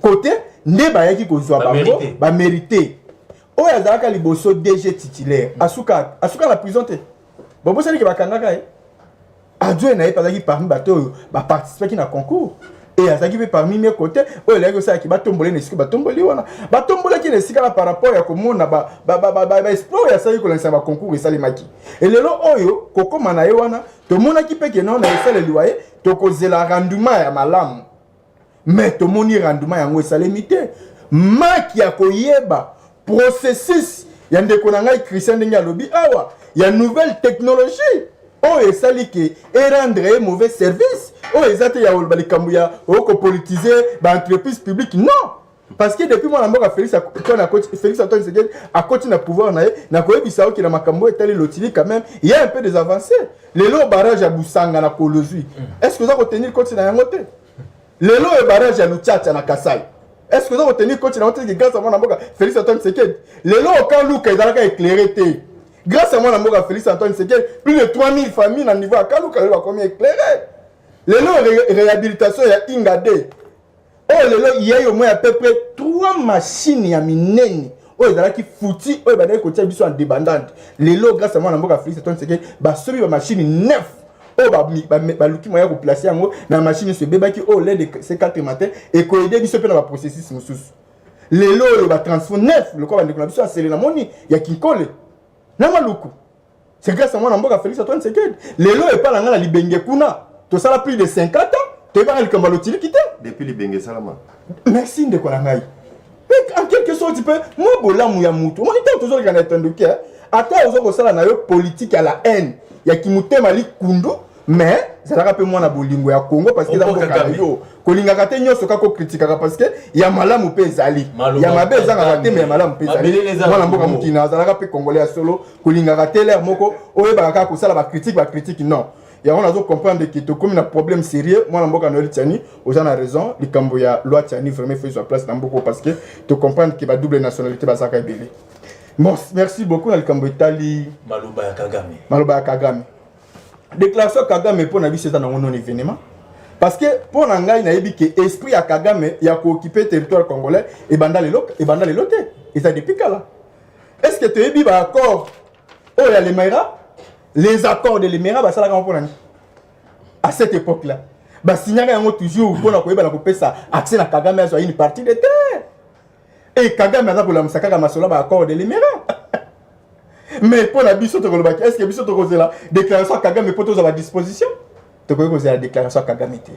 côté ne ba yaki ko zwa ba mérité oh ya zalaka liboso DG titulaire asuka la prison te bon bossani ki bakangaka Adjoint n'a pas parmi bateaux participer qui na concours et azaki parmi mes côtés oh là que ça qui batomboler ne batomboli wana batombola qui ne sikala par rapport ya komona ba explore ya ça ko lancer ba concours et ça les maki et lelo oyo koko manaye wana to mona ki pe que non na ça le loyer to kozela rendement ya malamu mais to moni rendement yango ça limité maki ya koyeba processus ya ndeko na ngai Christian ndenge lobi awa ya nouvelle technologie. Oh, et ça dit que rendre un mauvais service. Oh, et ça dit que politiser l'entreprise publique. Non! Parce que depuis moi, Félix Antoine Tshisekedi a continué à pouvoir, na koyebisa ki na makambo etali lotili quand même, il y a un peu des avancées. Le lo barrage à Busanga na Kolozui. Est-ce que vous avez retenu compte na yangote? Le lo barrage à Luchacha na Kasai. Est-ce que vous avez retenu compte na yangote grâce à moi Félix Antoine Tshisekedi? Le lo quand Luka ezalaka éclairé. Grâce à moi, la Félix Antoine Tshisekedi, plus de 3000 familles à niveau à Kalouka, il va combien éclairé. Les réhabilitation, il y a Ingade. Oh, il y a au moins à peu près 3 machines à mineni. Oh, il y a qui fouti, oh, il y a qui sont en débandante. Les lots, grâce à moi, la Félix Antoine Tshisekedi, bah, celui de machine 9. Oh, bah, l'outil moyen pour placer en haut, la machine se béba qui, oh, l'aide de ces 4 matins, et qu'on aide, il se fait dans le processus. Les lots, il va transformer 9. Le corps va déclencher, c'est la monnaie. Il y a qui colle. C'est grâce à moi que Félix Antoine Tshisekedi. Les lois et pas la libenge kuna. Tout ça a plus de 50 ans. Tu vas aller comme l'autre qui depuis libenge salama. Merci de Kolangaï. En quelque sorte, tu peux. Moi, bola mouya moutou. Moi, il toujours entendu que. Attends, aux autres, ça, politique à la haine. Il y a qui mouté mali kundu. mais ça a rappelé moi na bolingo ya Congo parce que dans le yo kolinga kate nyoso kako critique parce que ya malamu pe ezali ya mabe ezanga kate mais malamu pe ezali moi na mboka mukina ça a rappelé congolais solo kolinga kate l'air moko oyeba kaka ko sala ba critique non ya on a dû comprendre que to comme un problème sérieux moi na mboka no Tiani aux gens a raison likambo ya loi Tiani vraiment fait sur place na mboko parce que tu comprendre que ba double nationalité ba saka ebele. Bon, merci beaucoup na likambo etali Maloba ya Kagame. Déclaration Kagame pour na biso dans non événement parce que pour na ngai na yebi que esprit ya Kagame ya ko occuper territoire congolais et banda le loté et ça depuis kala. Est-ce que tu yebi ba accord oh ya les accords de l'Émirat ba sala comment pour nani à cette époque-là ba signaler yango toujours pour na ko yeba na ko pesa accès na Kagame à une partie de terre et Kagame a pour la musaka masolo ba accord de l'Émirat. Mais pour la biso est-ce que biso to la déclaration Kagame pour tous à la disposition to ko la déclaration Kagame té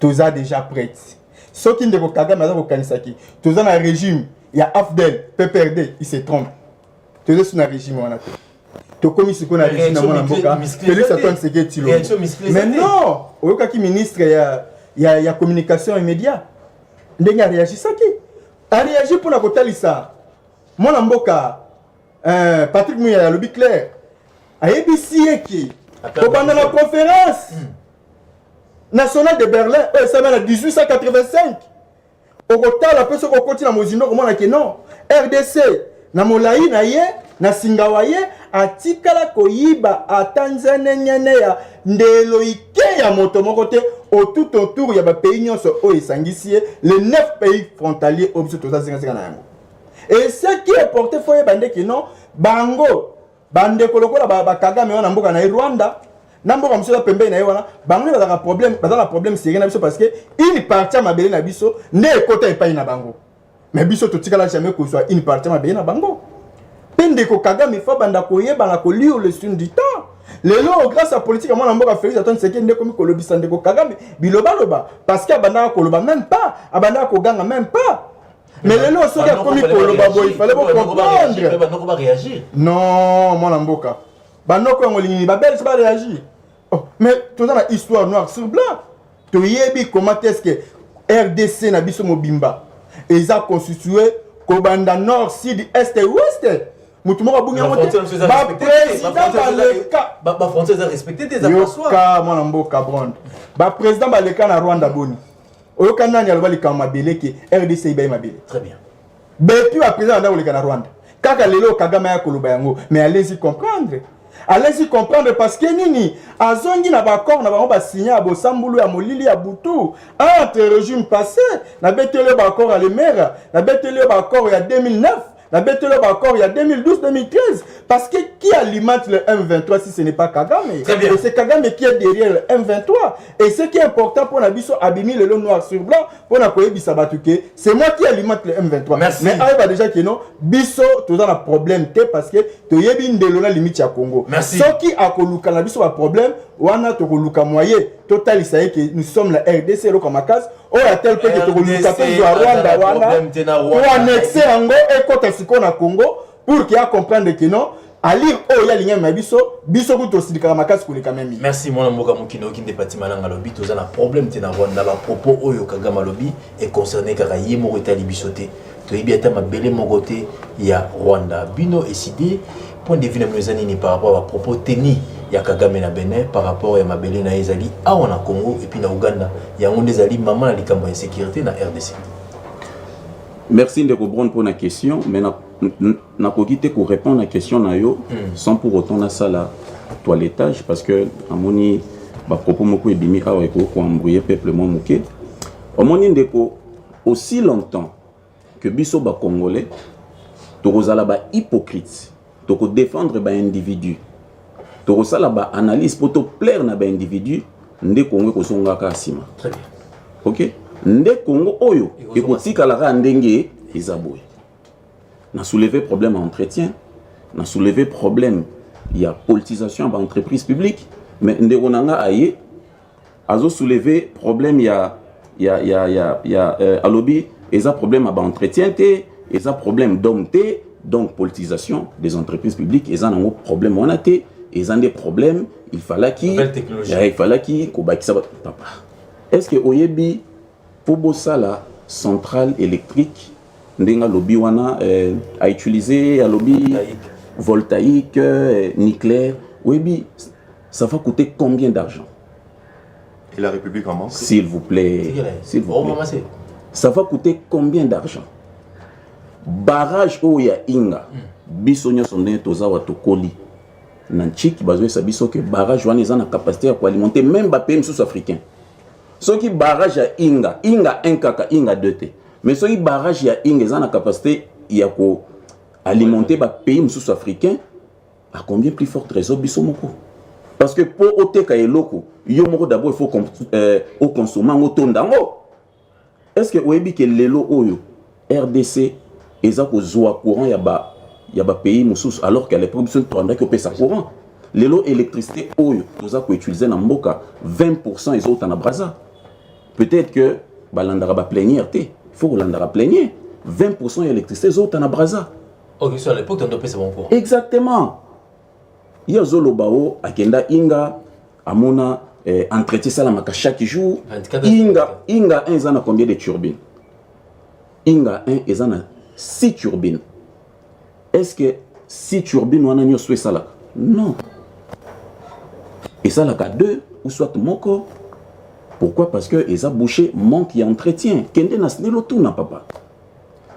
tous a déjà prête ce qui ne Kagame a ko kanisaki tous dans un régime il y a Afdel PPRD il se trompe tous sur un régime on a to comme ce qu'on a régime dans mon mboka Félix Antoine Tshisekedi mais non oyoka ki ministre il y a communication et médias ndenge a réagi ça qui a réagi pour la kotalisa mon mboka Patrick Mouya a lobby clair a ABC qui pendant la conférence nationale de Berlin ça mène en 1885 au total la personne qui continue à Mozino comment on a que non RDC na Molayi na ye na Singawaye atikala koyiba a Tanzania nyane ya ndelo ike ya moto moko te tout autour ya ba pays nyonso o esangisi les 9 pays frontaliers au biso toza zinga na yango. Et ce qui est porté foye bande ki non bango bande kolokola ba Kagame wana mboka na Rwanda na mboka msola pembe na wana bango bazala problème sérieux na biso parce que une partie mabele na biso ne ekota epai na bango mais biso totikala jamais ko soit une partie mabele na bango pende ko Kagame fa banda koyeba na ko lire le sun du temps lelo grâce à politique moi na mboka Félix Antoine Tshisekedi ndeko mi kolobisa ndeko Kagame biloba loba parce que abanda ko loba même pas abanda ko ganga même pas. Mais les gens sont comme il fallait comprendre. Réagir. Non, mon amboka. Banoko ngolini ba belle pas réagir. Oh, mais tout dans la histoire noir sur blanc. To yebi comment est-ce que RDC na biso mobimba. Ils a constitué Kobanda nord, sud, est et ouest. Mutumoko bunga moté. Ba président ba français a respecté des accords. Yoka mon amboka brand. Ba président ba leka na Rwanda boni. Oyokana ni alobali kama belé ki RDC iba mabele. Très bien. Bepi à présent dans le Rwanda. Kaka lelo Kagame ya koloba yango, mais allez-y comprendre. Allez-y comprendre parce que nini azongi na bakor na ba signer à Bosambulu ya Molili ya Butu entre régime passé na betele bakor à l'Emera, na betele bakor il y a 2009. La betele bakor il y a 2012-2013 parce que qui alimente le M23 si ce n'est pas Kagame? Et c'est Kagame qui est derrière le M23 et ce qui est important pour Nabiso Abimi le long noir sur blanc pour Nakoye Bisabatuke c'est moi qui alimente le M23. Merci. Mais il va déjà que non biso tout un problème parce que to yebi ndelona limite ya Congo. Merci. Ce qui a koluka na biso ba problème wana to koluka moyen total ça que nous sommes la RDC le comme case oh à tel point que to koluka pe do Rwanda wana pour annexer ango et côté na Congo pour qu'il a comprendre que non ali o ya linya mabiso biso ko to sidika makasi ko le quand même. Merci mon amour mokino ki ndepati malanga lobi toza na problème te na Rwanda ba propos oyo Kagame lobi est concerné kaka yemo retali bisoté to yebi ata mabele mogote ya Rwanda bino décidé point de vue na mezani ni par rapport à propos tenus ya Kagame na Benin par rapport ya mabele na ezali awa na Congo et puis na Uganda ya ngonde ezali maman na likambo ya sécurité na RDC. Merci de répondre pour la question, mais na kokite ko répondre à la question na yo sans pour autant na sala toilettage parce que amoni ba propos moko ebimi awa ko embrouiller peuple mo moké. Omoni ndeko aussi longtemps que biso ba congolais to kozala ba hypocrite, to ko défendre ba individu. To kozala ba analyse pour to plaire na ba individu ndeko ngwe ko songa ka sima. Très bien. OK? Nde Congo oyo ekotika la ndenge ezaboye na soulevé problème à entretien na soulevé problème il y a politisation dans entreprise publique mais nde onanga aye azo soulevé problème il y a alobi eza problème à entretien té eza problème d'homme té donc politisation des entreprises publiques eza nango problème wana té ils ont des problèmes, il fallait qu'il papa. Est-ce que Oyebi pour ça la centrale électrique ndenga lobby wana a utilisé à lobby voltaïque nucléaire, Oyebi ça va coûter combien d'argent? Et la République en manque? S'il vous plaît. S'il vous plaît. Ça va coûter combien d'argent? Barrage Oya Inga, Bisonyo Sondé Tozawa Tokoli, Nanchiki Bazoué Sabiso que barrage wana ils ont la capacité à alimenter même les pays sous-africains. Ce qui barrage à Inga, Inga 1 kaka, Inga 2 t. Mais ce qui barrage à Inga ils ont la capacité à alimenter les pays sous-africains à combien plus forte raison Bisomoko? Parce que pour Oteka et Loko, d'abord il faut consommer au tondango. Est-ce que vous avez dit que l'élo oyo RDC ils ont courant il y a des pays moussous alors qu'à l'époque ils ont que ça courant. L'élo électricité oyo ils ont utilisé dans Mboka 20% ils ont en Braza. Peut-être que balandara ba plénière il faut balandara plénière 20% d'électricité ils ont en Braza. OK, sur l'époque on doit payer bon courant. Exactement. Il y a Zolobao, Akenda Inga, Amona, entretien salamaka chaque jour. Inga 1, ils en a combien de turbines? Inga 1, ils en a 6 turbines. Est-ce que 6 turbines, on a mis sur ça là? Non. Et ça là, 2 ou soit moko. Pourquoi? Parce que ils ont bouché manque d'entretien. Kende n'a pas tout, n'a pas.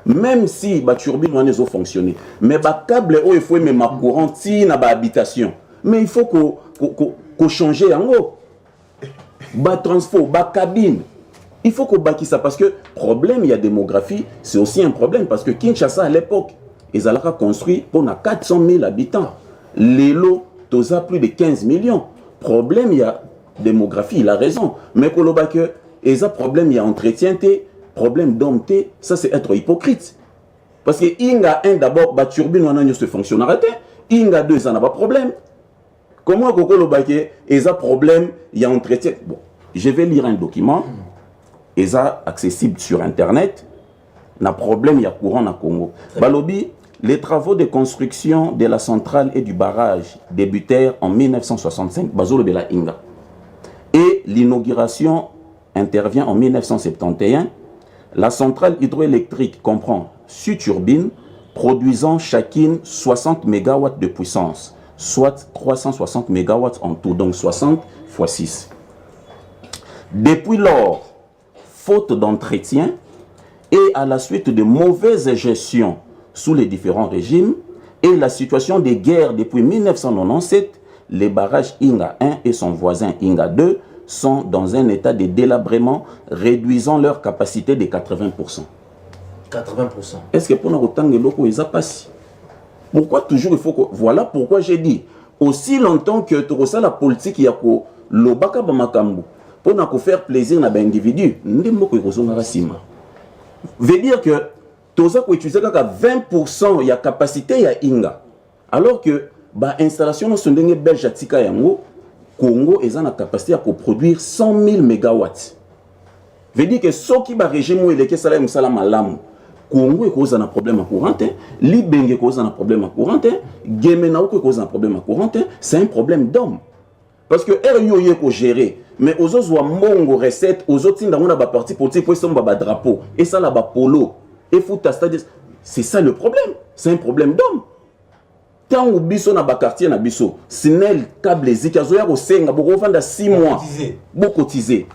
Même si la turbine a fonctionné, mais le câble il faut même courant dans l'habitation. Mais il faut qu'on change en haut. Le transport, la cabine. Il faut qu'on bâtisse ça parce que problème, il y a démographie, c'est aussi un problème parce que Kinshasa à l'époque, ils allaient construire pour 400 000 habitants. Les lots, ils ont plus de 15 millions. Problème, il y a démographie, il a raison. Mais quand ils ont problème, il y a entretien. Problème d'homme, ça c'est être hypocrite. Parce que Inga 1 d'abord, la turbine on se fonctionne arrêté. Inga 2, ça n'a pas de problème. Comment Koko Lobake, ils ont problème, il y a entretien. Bon, je vais lire un document. Ils sont accessibles sur internet. Na problème, il y a courant au Congo. Balobi, les travaux de construction de la centrale et du barrage débutèrent en 1965. Bazolo de la Inga. Et l'inauguration intervient en 1971. La centrale hydroélectrique comprend 6 turbines produisant chacune 60 MW de puissance, soit 360 MW en tout, donc 60 x 6. Depuis lors, faute d'entretien et à la suite de mauvaises gestions sous les différents régimes et la situation de guerre depuis 1997, les barrages Inga 1 et son voisin Inga 2 sont dans un état de délabrement, réduisant leur capacité de 80%. 80%. Est-ce que pour nous autant de locaux, ils ont passé? Pourquoi toujours il faut que... Voilà pourquoi j'ai dit, aussi longtemps que tu reçois la politique, il y a que le baka bamakambu, pour nous faire plaisir à l'individu, nous veut dire que tu as utilisé 20% de capacité à Inga, alors que l'installation sont des belges à Tika Yango, Congo est en capacité à produire 100 000 MW. Veut dire que ce qui va régime où il est salaire musalam alam, Congo est cause un problème à courant, Libenge cause un problème à courant, Gemenao cause un problème à courant, c'est un problème d'homme. Parce que RIO est pour gérer, mais aux autres soit mongo recette, aux autres on a parti politique pour son baba drapeau et ça là bas polo et foot à stade, c'est ça le problème, c'est un problème d'homme. Tant que biso na quartier na biso, Snel câble zikazoya ko senga boko vanda 6 mois. Beaucoup cotisé.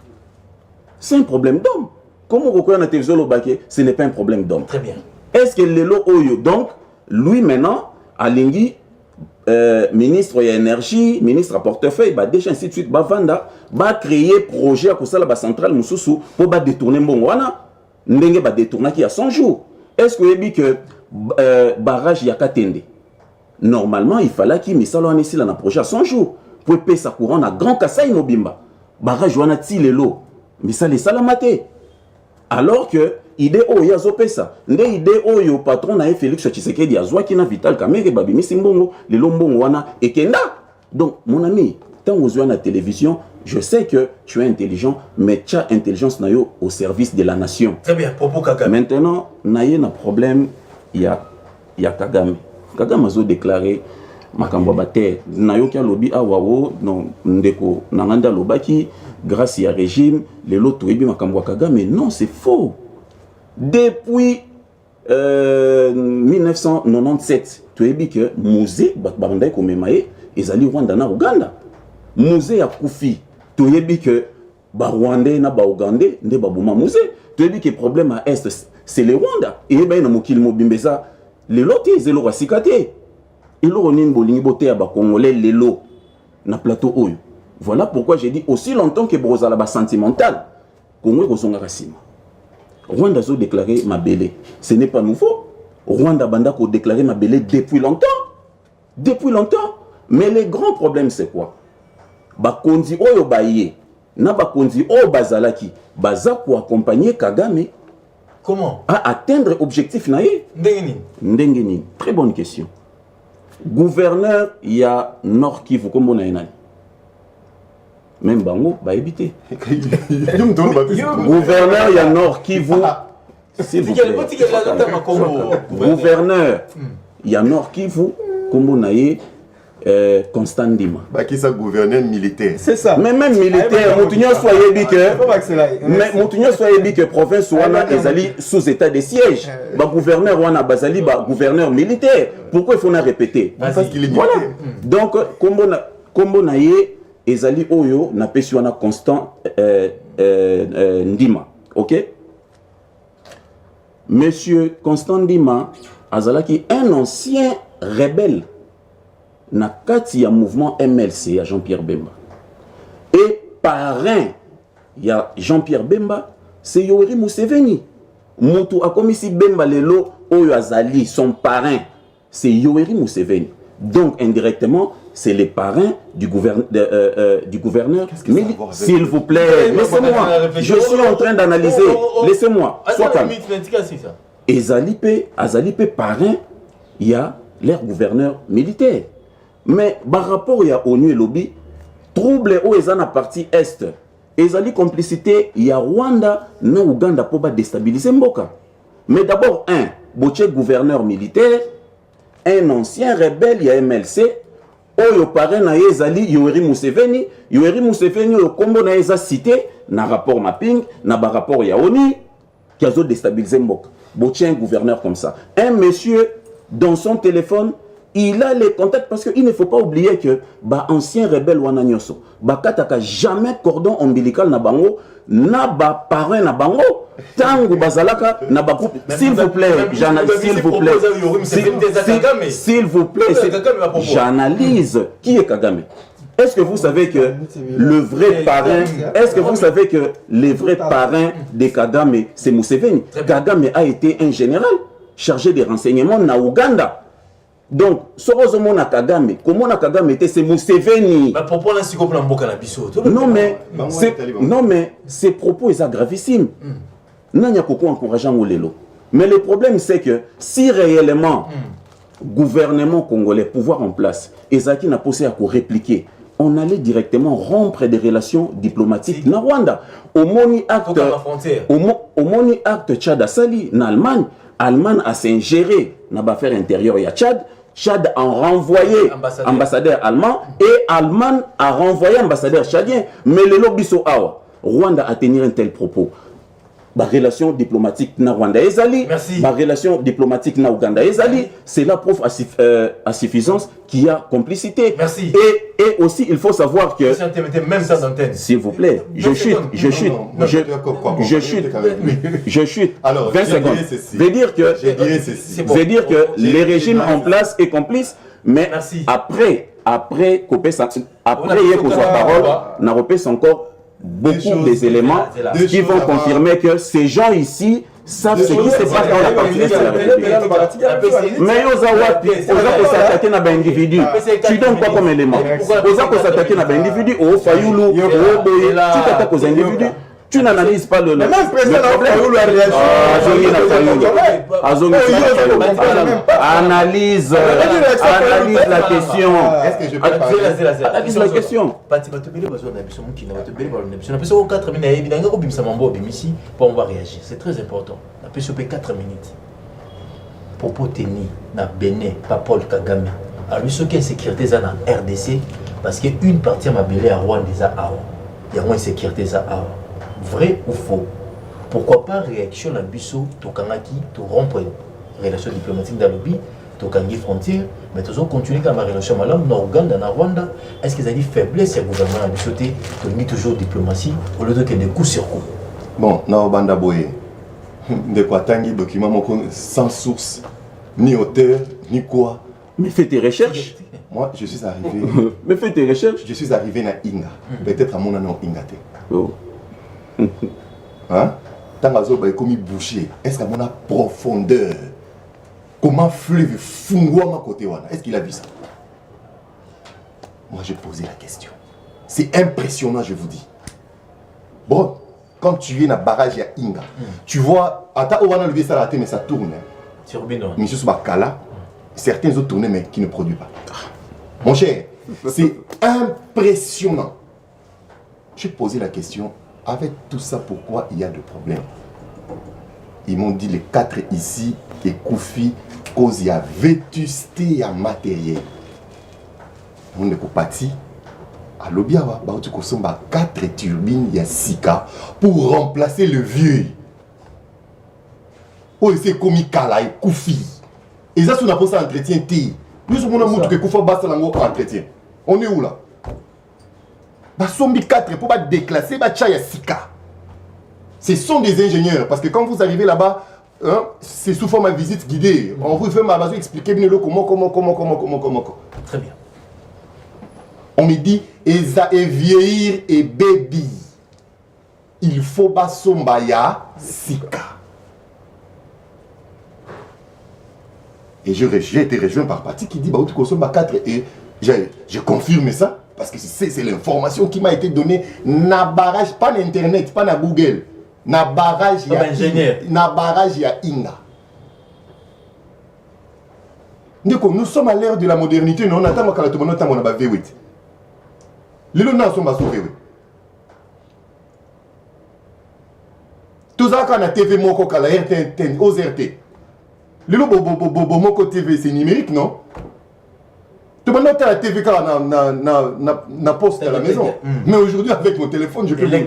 C'est un problème d'homme. Comment vous connaissez la télévision au baquet, ce n'est pas un problème d'homme. Très bien. Est-ce que Lelo Oyo, donc, lui maintenant, Alingi, ministre de l'énergie, ministre à portefeuille, bah déjà ainsi de suite, bah vanda, bah créer projet à cause la centrale Moussoussou pour bah détourner Mbongwana, n'engé bah détourner qui a 100 jours. Est-ce que vous avez dit que barrage Yakatende? Normalement, il fallait qu'il mette ça là ici dans projet à 100 jours pour payer sa courant à Grand Kassai Mobimba. Barrage wana ti lelo, mais ça les salamate. Alors que idée oyo azope ça, ndé idée oyo patron na Félix Tshisekedi azwa ki na Vital Kamerhe babimi simbongo lelo mbongo wana ekenda. Donc mon ami, tant aux yeux à la télévision, je sais que tu es intelligent, mais tu as intelligence na yo au service de la nation. Très bien, propos Kagame. Maintenant, na yé na problème, il y a Kagame. Kagame a déclaré makambo bate nayoki alobi awawo non ndeko nanganda lobaki grâce à régime les lots toyebi makambo Kagame, non c'est faux. Depuis 1997 toyebi que musée babandai komemaye ezali Rwanda na Uganda, musée ya kufi toyebi que ba Rwandais na ba Ougandais nde babuma musée, toyebi que problème à est c'est le Rwanda et ben na mokili mobimbeza les lots zelo wasikate ilo ronin bolingi bote ya ba Congolais lelo na plateau oyo. Voilà pourquoi j'ai dit aussi longtemps que Brozala ba sentimental Congo kozonga kasima. Rwanda a déclaré Mabélé. Ce n'est pas nouveau. Rwanda Banda a déclaré Mabélé depuis longtemps. Depuis longtemps. Mais le grand problème c'est quoi? Bakonzi oyo baye na bakonzi oyo bazalaki baza pour accompagner Kagame. Comment? À atteindre objectif naïe. Ndengeni. Très bonne question. Gouverneur, il y a Nord Kivu comme on a une. Même Bango va éviter. Gouverneur, il y a Nord Kivu. S'il vous plaît. Gouverneur, il y a Nord Kivu comme on a eu Constant Ndima. Qui ça gouverneur militaire? C'est ça. Mais même militaire, Moutounion soyez dit que province Ouana est sous état de siège. Gouverneur Ouana Bazali, gouverneur militaire. Pourquoi il faut en répéter? Parce qu'il est voilà. militaire. Donc, comme on a eu Ezali Oyo, na Pessuana Constant Ndima. Ok? Monsieur Constant Ndima, Azalaki, un ancien rebelle. Na kati ya mouvement MLC à Jean-Pierre Bemba. Et parrain, il y a Jean-Pierre Bemba, c'est Yoweri Museveni. Moutou a commis si Bemba Lelo, Oyo Azali, son parrain, c'est Yoweri Museveni. Donc indirectement, c'est les parrains du gouverneur. S'il vous plaît, laissez-moi. Je suis en train d'analyser. Laissez-moi. Sois calme. Azali parrain, il y a leur gouverneur militaire. Mais par rapport à ONU et lobby, trouble où ils ont la partie est, ils ont complicité, il y a Rwanda, na Uganda pour déstabiliser Mboka. Mais d'abord, un gouverneur militaire, un ancien rebelle, il y a MLC, Oyo parrain na Yezali, Yoweri Museveni, le combo na Yeza cité, na rapport mapping, na rapport ya ONU, qui a déstabilisé Mboka. Boche un gouverneur comme ça. Un monsieur, dans son téléphone, il a les contacts parce qu'il ne faut pas oublier que ancien rebelle wana nyoso bakataka jamais cordon ombilical na bango na ba parrain na bango tangu bazalaka na ba groupe. S'il vous plaît, j'analyse qui est Kagame. Est-ce que vous savez que le vrai parrain, le vrai parrain de Kagame, c'est Museveni? Kagame a été un général chargé des renseignements na Ouganda. Donc, Sorozomo na Kagame, comment na Kagame était, c'est Museveni. Non mais ces propos sont gravissimes. Nanya koko encourageant Olelo. Mais le problème c'est que si réellement gouvernement congolais pouvoir en place, Ezaki n'a posé à répliquer, on allait directement rompre des relations diplomatiques na Rwanda. Au moni acte Tchad Assali na Allemagne a s'ingéré dans l'affaire intérieure à Tchad. Tchad a renvoyé ambassadeur allemand et Allemagne a renvoyé ambassadeur tchadien. Mais le lobby awa, Rwanda a tenu un tel propos. La relation diplomatique na Rwanda ezali, la relation diplomatique na Ouganda ezali, c'est la preuve à suffisance qu'il y a complicité. Merci. Et aussi il faut savoir que, s'il vous plaît, je chute. Alors, 20 secondes. Veut dire que les régimes en place est complice, mais après il y a parole, n'a repris encore beaucoup des éléments qui vont confirmer que ces gens ici savent ce qui se passe dans la partie de la République. Mais aux Awati, aux s'attaquer à un individu, tu donnes quoi comme élément? Aux s'attaquer à un individu, au Fayoulou, au Boye, tu t'attaques aux individus. Tu n'analyses pas le problème. Analyse la question. Analyse la question. On va réagir. C'est très important. La PSOP 4 minutes. Propos tenus na Bénin, pas Paul Kagame. alors ce qui est sécurité ça dans RDC parce que une partie m'a belé à Rwanda déjà avant. Il y a moins sécurité ça avant. Vrai ou faux? Pourquoi pas réaction à Bissau, Tokangaki, to rompre relation diplomatique dans le pays, Tokangi frontière, mais tous on continue comme relation malade dans Ouganda, dans Rwanda. Est-ce qu'ils ont dit faiblesse au gouvernement à Bissau to mis toujours diplomatie au lieu de que des coups sur coups? Bon, na Obanda Boye, de quoi tangi document sans source, ni auteur, ni quoi. Mais fais tes recherches. Moi, je suis arrivé. Mais fais tes recherches. Je suis arrivé na Inga. Peut-être à mon nom Inga. Oh. Hein? Tant que comme bouché, est-ce qu'à mon profondeur, comment fleuve fungwa ma côté wana? Est-ce qu'il a vu ça? Moi, j'ai posé la question. C'est impressionnant, je vous dis. Bon, quand tu es dans le barrage à Inga, tu vois, attends, on va lever ça la tête, mais ça tourne. Turbine. Monsieur Soubakala, certains autres tournent, mais qui ne produisent pas. Mon cher, c'est impressionnant. J'ai posé la question, avec tout ça, pourquoi il y a des problèmes? Ils m'ont dit les 4 ici, et Koufi, cause il y a vétusté à matériel. On est parti à l'Obiawa, tu consommes 4 turbines, il y a 6 cas pour remplacer le vieux. Oh, c'est comme Kala et Koufi. Et ça, on a posé un entretien. Nous sommes en train de Koufa Bassalango entretien. On est où là? Basombi 4 pour pas déclasser, il y a 6 cas. Ce sont des ingénieurs, parce que quand vous arrivez là-bas, hein, c'est sous forme de visite guidée. On vous fait ma expliquer comment. Très bien. On me dit, et vieillir et baby. Il faut pas sombaya sika. Et j'ai été rejoint par parti qui dit, bah, tu consommes 4 et je confirme ça, parce que c'est l'information qui m'a été donnée. Na barrage, pas n'internet, pas na Google. Na barrage ya Inga. Nous sommes à l'ère de la modernité, nous attendons que tout le monde a V8. Les gens sont sur V8. Tout ça, quand on a TV, moko kala RT, OZRT. Les gens moko TV, c'est numérique, non? Tout le monde a la TV quand on a poste à la maison. Mais aujourd'hui, avec mon téléphone, je peux... Mais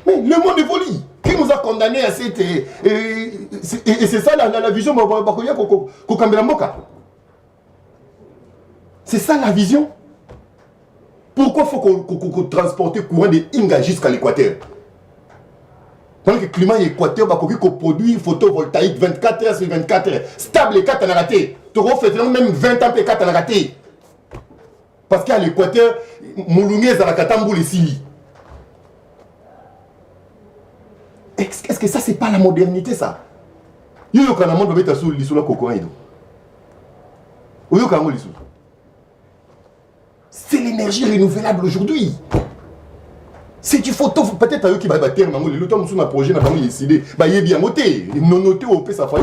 le monde évolue. Qui nous a condamnés à cette... Et c'est ça la vision. C'est ça la vision. Pourquoi il faut qu'on transporte courant de Inga jusqu'à l'équateur? Pendant que le climat équateur, qu'on produit photovoltaïque 24 heures sur 24 heures. Stable, 4 ans à raté. Tu refais même 20 ans, 4 ans à raté. Parce qu'à l'équateur, Moulungé, Zalakatambo, les Sili. Est-ce que ça, c'est pas la modernité, ça? C'est l'énergie renouvelable aujourd'hui. C'est du photo, peut-être à eux qui va battre, le temps où on a projet, on a décidé, il est bien noté, non noté au P, ça fait.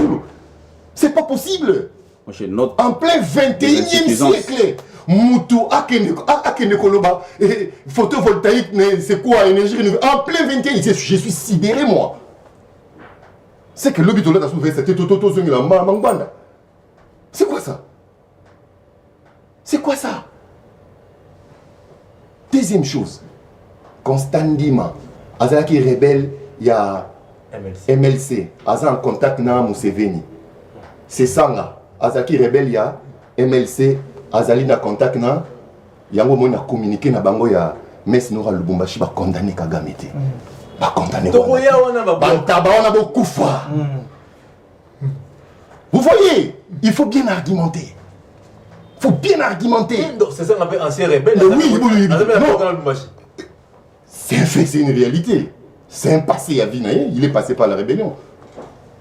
C'est pas possible. En plein 21e siècle, Moutou, Akenekoloba, photovoltaïque, c'est quoi, énergie renouvelable? En plein 21e, je suis sidéré, moi. C'est que l'hôpital a souffert, c'était Toto Zungila, Mambanda. C'est quoi ça? C'est quoi ça? Deuxième chose, Constant Ndima, Azaki rebelle, il y a MLC, Azaki en contact na Museveni. C'est ça là, Azaki rebelle, il y a MLC, Azali na contact na, yango mona communiqué na bango ya Mess Nora Lubumbashi ba condamné Kagame te. Ba condamné. Tokoya wana ba bantaba wana ba kufa. Vous voyez, il faut bien argumenter. Il faut bien argumenter. C'est ça qu'on appelle ancien rebelle. Oui. C'est un fait, c'est une réalité. C'est un passé à Vinaye, il est passé par la rébellion.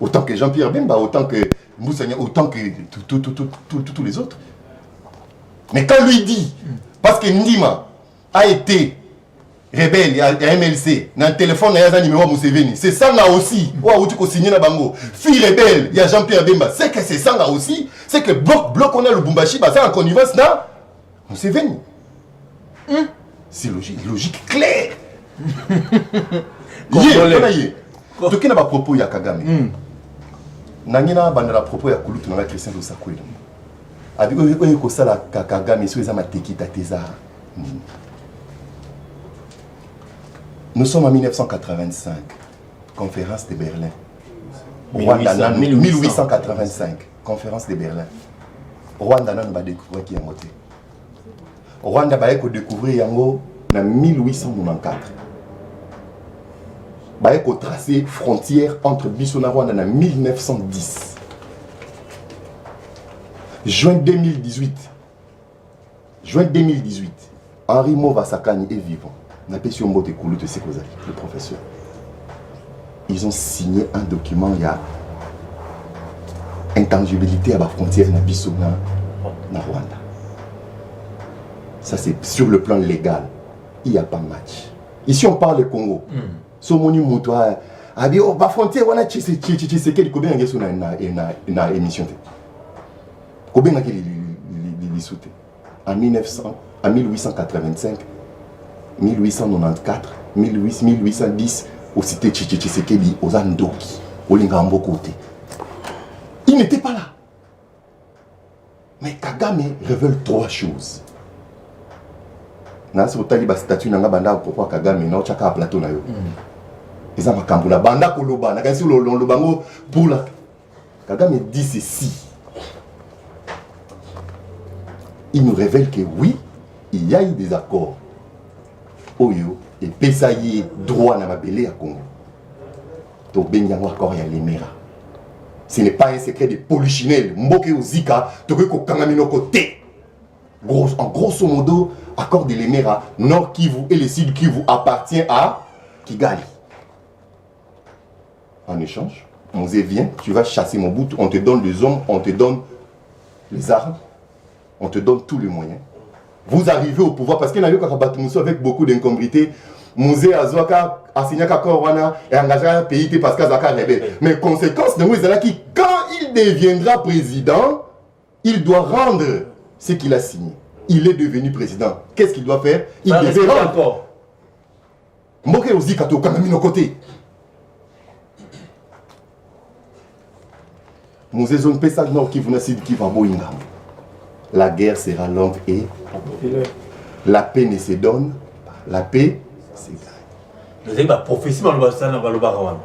Autant que Jean-Pierre Bemba, autant que Moussania, autant que tous les autres. Mais quand lui dit, parce que Ndima a été rebelle, il y a MLC, dans le téléphone, il y a un numéro Mousseveni. C'est ça là aussi. Ou tu peux signer dans Bango. Fille rebelle, il y a Jean-Pierre Bemba. C'est que c'est ça là aussi. C'est que bloc on a le Bumbashi, c'est en connivence là. Mousseveni. C'est logique claire. Tu qui n'a pas propos ya Kagame. Nangina banda la propos ya Kulutu na Christian Lusakwelo. Abi oyo ko sala Kagame so eza mateki tateza. Nous sommes en 1985, conférence de Berlin. 1885, conférence de Berlin. Rwanda n'a pas découvert qui est monté. Rwanda va découvrir Yango en 1894. Va tracé frontière entre Bissau et Rwanda en 1910. Juin 2018, Henri Mova-Sakani est vivant. On appelle sur Mbote Koulou de Sekozaki, le professeur. Ils ont signé un document, il y a intangibilité à la frontière de Bissau et Rwanda. Ça c'est sur le plan légal. Il n'y a pas de match. Ici on parle du Congo. Somoni Moutoua, a dit, oh, la frontière, on a Tshisekedi, combien il y a une émission. Combien il y a en 1885, 1894, 1810, au cité Tshisekedi, aux Andoki, au Lingambo côté. Il n'était pas là. Mais Kagame révèle trois choses. Nasi otali ba statut nanga banda pourquoi Kagame na ochaka plateau na yo. Eza makambula banda koloba na kanisi lobango pour la Kagame dit ceci. Il nous révèle que oui, il y a eu des accords. Oyo et pesaye droit na mabele à Congo. To benyango accord ya Lemera. Ce n'est pas un secret de polichinelle. Mboke Ozika, to ko kangamino côté. En grosso modo, accord de Lemera, Nord Kivu et le Sud Kivu appartient à Kigali. En échange, Mosé vient, tu vas chasser mon bout, on te donne les hommes, on te donne les armes, on te donne tous les moyens. Vous arrivez au pouvoir parce qu'il y a eu avec beaucoup d'incongruités. Mosé Azoaka a signé un accord et engagé un pays parce qu'il a rebelle. Mais conséquence de Mosé qui, quand il deviendra président, il doit rendre ce qu'il a signé. Il est devenu président. Qu'est-ce qu'il doit faire? Il devait rendre. Moke Ozika to Kamamino côté. Mosé Zone Pessa Nord qui vous qui va boinga. La guerre sera longue et la paix ne se donne, la paix se gagne. Vous avez ma prophétie dans le bassin dans le Barawan.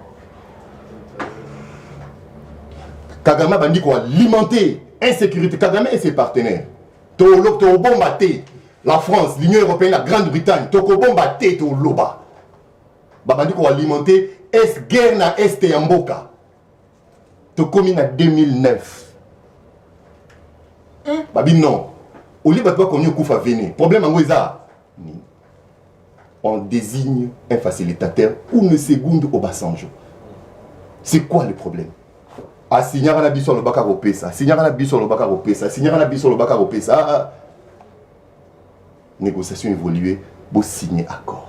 Kagame bandi ko alimenter insécurité. Kagame et ses partenaires. To bombaté la France, l'Union européenne, la Grande-Bretagne. To bombaté to loba. Bandi ko alimenter est guerre na est ya mboka. To commune en 2009. Babi non. Au lieu de qu'on y a venir. Problème en Ouéza. On désigne un facilitateur ou une seconde au Bassanjo. C'est quoi le problème? A signer un habit sur le bac à Ropesa. Signer un habit sur le bac à Ropesa. Signer un habit sur le bac à Ropesa. Négociation évoluée. Vous signez accord.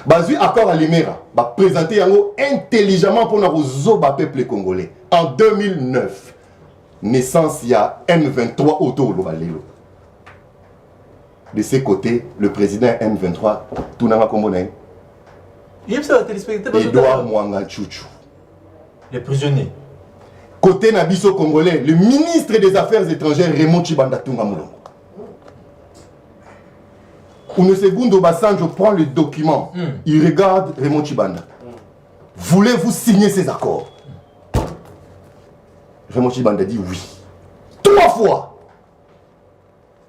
Basé accord à Lemera. Va présenter intelligemment pour nos peuple congolais. En 2009. Naissance, il y a M23 autour de Valélo. De ce côté, le président M23, tout n'a pas compris. Edouard Mwanga Chouchou. Les prisonniers. Côté Nabiso congolais, le ministre des Affaires étrangères Raymond Tshibanda Tunga Moulongo. Une seconde au bassin, je prends le document. Il regarde Raymond Tshibanda. Voulez-vous signer ces accords? Raymond Tshibanda dit oui. 3 fois.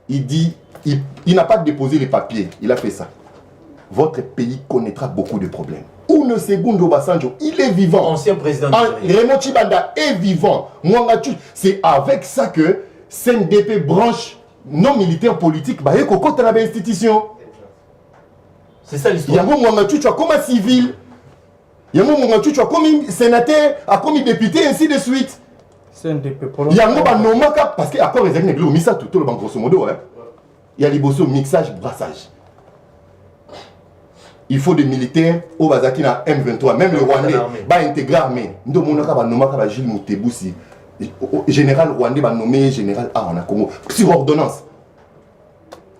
Il dit, il n'a pas déposé les papiers. Il a fait ça. Votre pays connaîtra beaucoup de problèmes. Une seconde au Basanjo, il est vivant. Ancien président. Raymond Tshibanda est vivant. C'est avec ça que CNDP branche non militaire politique, bah, il a institution. C'est ça l'histoire. Il y a un moment tu as comme un civil. Il y a un moment tu as comme sénateur, comme député, ainsi de suite. Il y a un moment parce que accord les amis mis ça tout le monde grosso modo. Il y a les bossos mixage, brassage. Il faut des militaires au Bazaki na M23, même le Rwandais va intégrer l'armée. Nous avons nommé Gilles Moutebousi, général Rwandais va nommer général A en Congo sur ordonnance.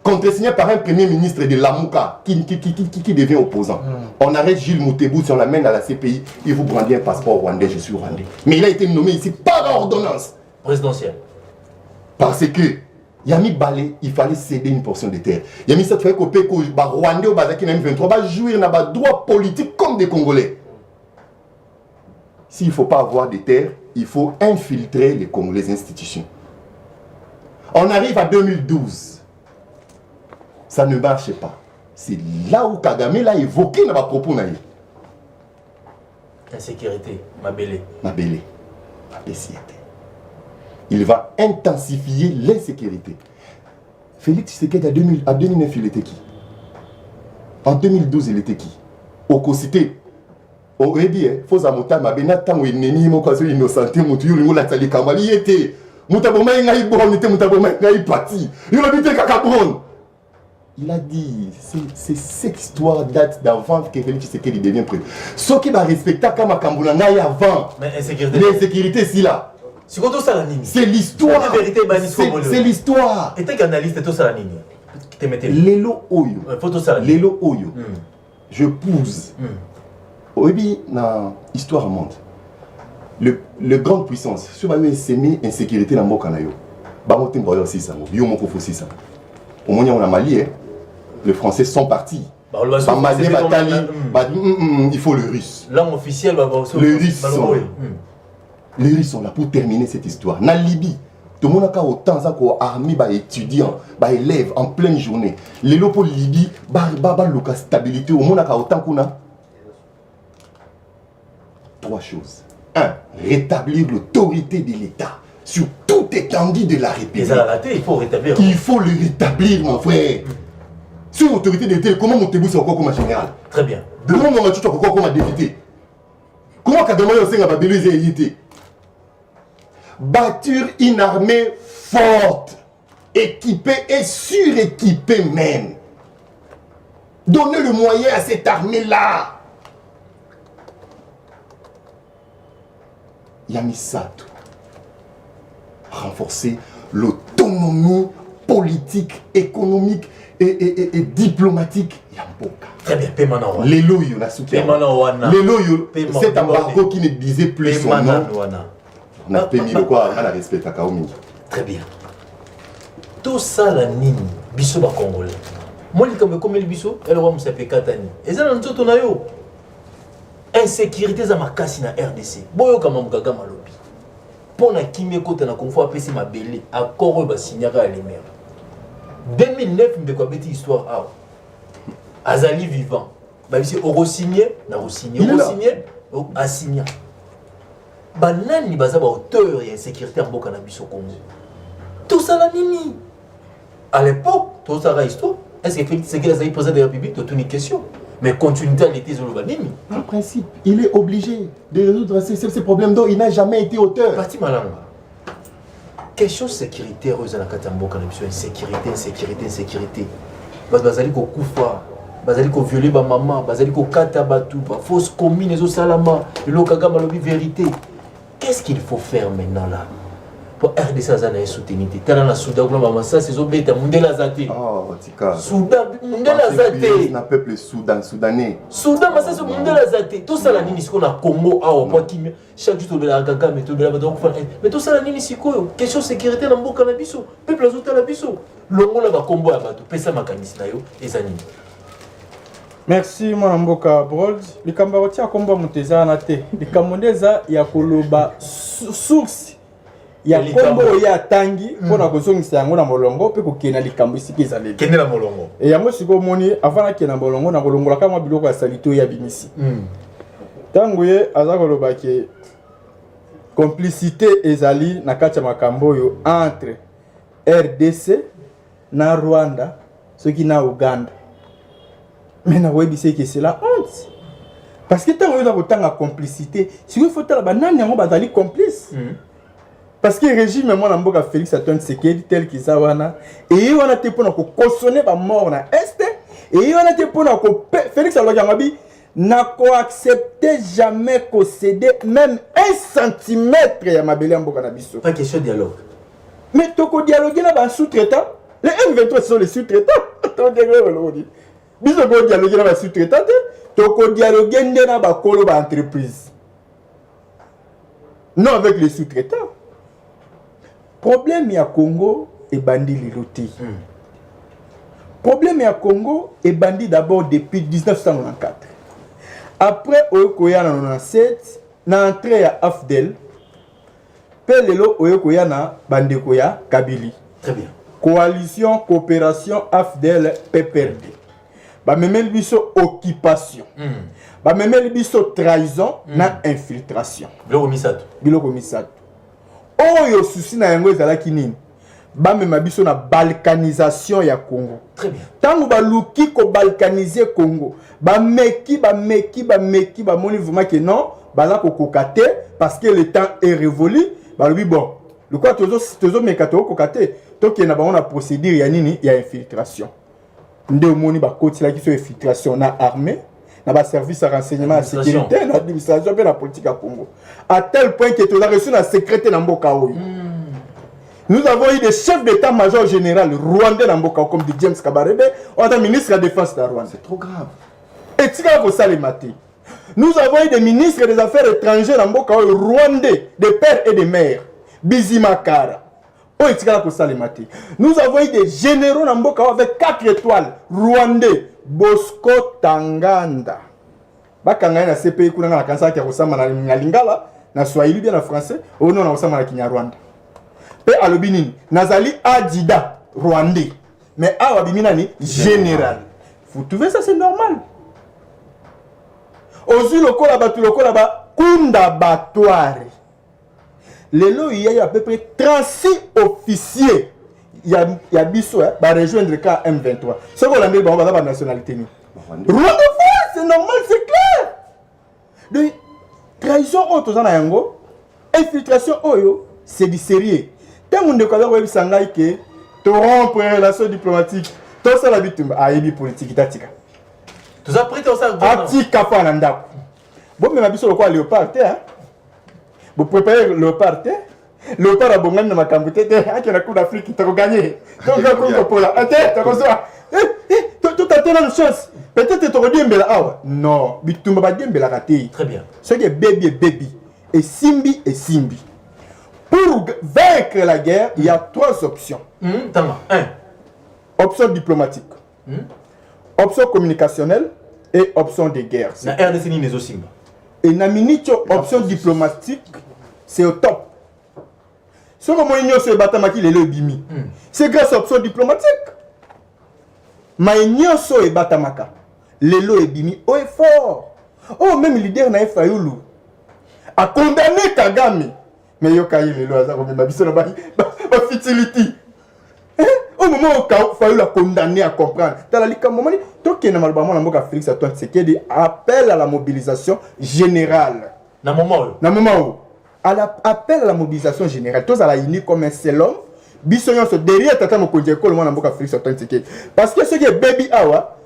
Contresigné par un premier ministre de Lamouka qui devient opposant. On arrête Gilles Moutebousi, on l'amène à la CPI, il vous brandit un passeport rwandais, je suis rwandais. Mais il a été nommé ici par ordonnance. Présidentielle. Parce que Yami Balé, il fallait céder une portion de terre. Yami ça fait que les Rwandais au Bazaki M23 va jouir dans les droits politiques comme des Congolais. S'il ne faut pas avoir de terre, il faut infiltrer les institutions. On arrive à 2012. Ça ne marche pas. C'est là où Kagame l'a évoqué dans ma propos. Insécurité, Mabélé. Mabélé. Il va intensifier l'insécurité. Félix Tshisekedi à 2009, il était qui? En 2012, il était qui? Au Kosité. Au Rébi, il faut que Mabena tango ennemi mokazo innocenté mutu yuri ngola tali kamali yete. Mutaboma ngai bon était mutaboma ngai parti. Il a dit kakabron. Il a dit cette histoire date d'avant que Félix Tshisekedi devient président. Ce qui va respecter comme Kambuna ngai avant. Mais insécurité. L'insécurité si là. C'est l'histoire. C'est l'histoire. Et t'es analyste tout ça la ligne. Lelo Oyo. Lelo Oyo. Je pousse. Oui, dans l'histoire monte. Le grande puissance, si vous avez sémé insécurité dans le monde, vous avez aussi ça. Au moment où on a Mali, les Français sont partis. Il faut le russe. Langue officielle, les Russes sont là pour terminer cette histoire. Dans la Libye, tout le monde a autant d'armées, étudiants, élèves en pleine journée. Les locaux Libye, la stabilité, au monde a autant qu'on a. 3 choses. 1. Rétablir l'autorité de l'État sur toute étendue de la République. Il faut rétablir. Il faut le rétablir, mon frère. Sur l'autorité de l'État, comment Montebou c'est encore comme général? Très bien. Comment Montebou c'est encore comme député? Comment Kagame Yossenga va béliser? Bâtir une armée forte, équipée et suréquipée même. Donner le moyen à cette armée-là. Yamisato. Renforcer l'autonomie politique, économique et diplomatique. Yamboka. Très bien, Pemana. Lelo Yonasuke. Lelo, cet embargo qui ne disait plus son nom. On a permis de quoi à la respect à Kaomi. Très bien. Tout ça, la nini, biso ba Congolais. Moi, je suis comme le biso, elle va me faire katani. Et ça, nous sommes yo. Insécurité, ça m'a cassé dans RDC. Boyo comme un gaga malobi. Pour na kimé côté na confort apesi ma belé. Accord ba signer à l'émer. 2009, je vais bêter histoire à Azali vivant. Bah, si on re-signé, on a re-signé, on a signé. Banani bazaba auteur et insécurité en Boka Nabiso Congo. Tout ça la nini. À l'époque, tout ça la histoire. Est-ce que Félix Tshisekedi a président de la République? C'est une question. Mais continuité en était sur le banini. En principe, il est obligé de résoudre ces problèmes dont il n'a jamais été auteur. Parti malanga. Question sécuritaire aux Anakatamboka Nabiso. Insécurité. Bazali ko kufa. Bazali ko violer ba maman. Bazali ko kata batu. Fausse commune les salama. Le Kagame lobby vérité. Qu'est-ce qu'il faut faire maintenant là? Pour RDC Azana soutenir. T'as dans la Soudan, ça c'est obéta. Mundela Zate. Oh, Tika. Soudan, Mundela Zate. Un peuple soudanais. Soudan, c'est ce Mundela Zate. Tout ça la nini qu'on a Congo, chaque jour tu la gaga, mais tu la mais tout ça la nini siko. Question de sécurité dans le cannabis. Peuple azouta la biso. Longo la va combo à bateau. Pesa makanis na yo et zanini. Merci Mwanamboka Brold. Likamba watia komba muteza na te. Likamondeza ya koloba source ya kombo ya tangi pona kozongisa yango na molongo pe kokena likambo isiki ezaleli. Kende na molongo. Et yango siko moni avant na kena molongo na kolongola kama biloko ya salito ya bimisi. Tango ye aza koloba ke complicité ezali na kati ya makambo yo entre RDC na Rwanda soki na Uganda. Mais na webi c'est que c'est la honte. Parce que tant on a autant de complicité, si il faut la banane yango bazali complice. Parce que le régime moi na mboka Félix Antoine Tshisekedi tel qu'il ça wana et on a été pour ko cautionner ba mort na est et on a été pour ko Félix Antoine n'a ko accepter jamais ko céder même 1 centimètre ya mabele mboka na biso. Pas question de dialogue. Mais toko dialoguer na ba sous-traitant. Les M23 sont les sous-traitants. To dialoguer le dit. Biso ko dialoguer na ba sous-traitant, toko dialoguer ndena ba kolo ba entreprise. Non avec les sous-traitants. Problème ya Congo et bandit l'iroti. Problème ya Congo et bandit d'abord depuis 1994. Après Oyokoya na 97, na entrée à Afdel, Pelelo Oyokoya na Bandekoya Kabili. Très bien. Coalition, coopération, Afdel, PPRD. Ba memel biso occupation. Ba memel biso trahison na infiltration. Biloko misato. Oyo souci na yango ezalaki nini? Ba mema biso na balkanisation ya Congo. Très bien. Tango ba luki ko balkaniser Congo. Ba meki ba moni vraiment que non, baza ko kokate parce que le temps est révolu. Ba lui bon, le quoi tozo mekato kokate, to ki na ba on a procédure ya nini ya infiltration. Nde omoni ba koti la ki so infiltration na armée, na ba service à renseignement à sécurité, na administration et la politique à Congo. À tel point que tu as reçu la secrétaire dans Mboka Oyo. Nous avons eu des chefs d'état-major général rwandais dans Mboka comme de James Kabarebe, on a un ministre de la défense de Rwanda. C'est trop grave. Et tu as ça les matés. Nous avons eu des ministres des affaires étrangères dans Mboka Oyo rwandais, des pères et des mères. Bizimakara. Nous avons eu des généraux dans Mboka avec 4 étoiles rwandais. Bosco Tanganda. Bakanga na CPI kuna na kansa kia kusama na lingala na Swahili bien na français ou non na kusama na Kinyarwanda. Pe alobini nazali adida rwandais. Mais awa bimina ni général. Vous trouvez ça c'est normal? Ozu lokola batu lokola ba kunda batware. Lelo il y a à peu près 36 officiers. Il y a biso ba rejoindre ka M23. Ce qu'on a mis ba ba nationalité ni. Rwanda c'est normal, c'est clair. De trahison autour na yango, infiltration oyo, c'est du sérieux. Tant on découvre web sangai que to rompre relation diplomatique, tout ça la bitumba a yebi politique tatika. Tout ça prêt ça. Atika pa na ndako. Bon mais biso lokwa léopard hein. Vous préparez léopard hein. Léopard a bongani na makambo tete, akena coup d'Afrique to gagner. Donc ko pour la tête, to ça. Tout a tellement de chance. Peut-être tu aurais dit awa. Non, bitumba ba diembela raté. Très bien. Ce qui est baby et simbi et simbi. Pour vaincre la guerre, il y a 3 options. 1. Option diplomatique. Option communicationnelle et option de guerre. Na RDC ni nezo simba. Et na minicho option diplomatique, c'est au top. Ce que moi igno se batamaki lelo bimi. C'est grâce à option diplomatique. Ma ignoso e batamaka. Lelo et bimi au effort. Oh, même le leader na Fayulu a condamné Kagame. Mais yo kayi lelo aza ko mema biso na ba futility. Au moment où Fayulu a condamné à comprendre. Dans la lika moment to ke na malbamo na mboka Félix Antoine Tshisekedi appelle à la mobilisation générale. Na moment où appel à la mobilisation générale. Tous à la unis comme un seul homme. Biso nyonso derrière tata mokonzi ekolo mwana mboka Félix Antoine Tshisekedi. Parce que ce qui est baby awa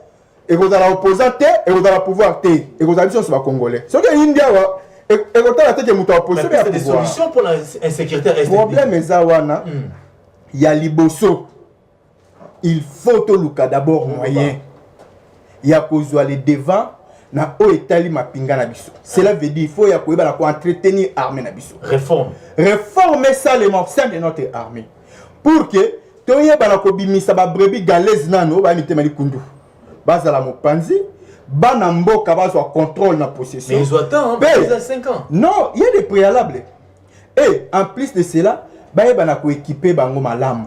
et vous allez opposant et vous allez pouvoir te et vous allez sur congolais. Ce qui est India awa et vous allez te muto opposer c'est des solutions pour l'insécurité reste. Problème est zawana. Il y a liboso. Il faut tout luka d'abord moyen. Il y a kozwa les devant na o etali mapinga na biso. Cela veut dire il faut ya koyeba na ko entretenir armée na biso. Réformer ça les morceaux de notre armée. Pour que toyeba na ko bimisa ba brebis galaises nano ba mitema likundu. Bazala mopanzi, bana mboka bazwa contrôle na possession. Mais ils attendent, ils ont 5 ans. Non, il y a des préalables. Et en plus de cela, baeba na ko équiper bango malamu.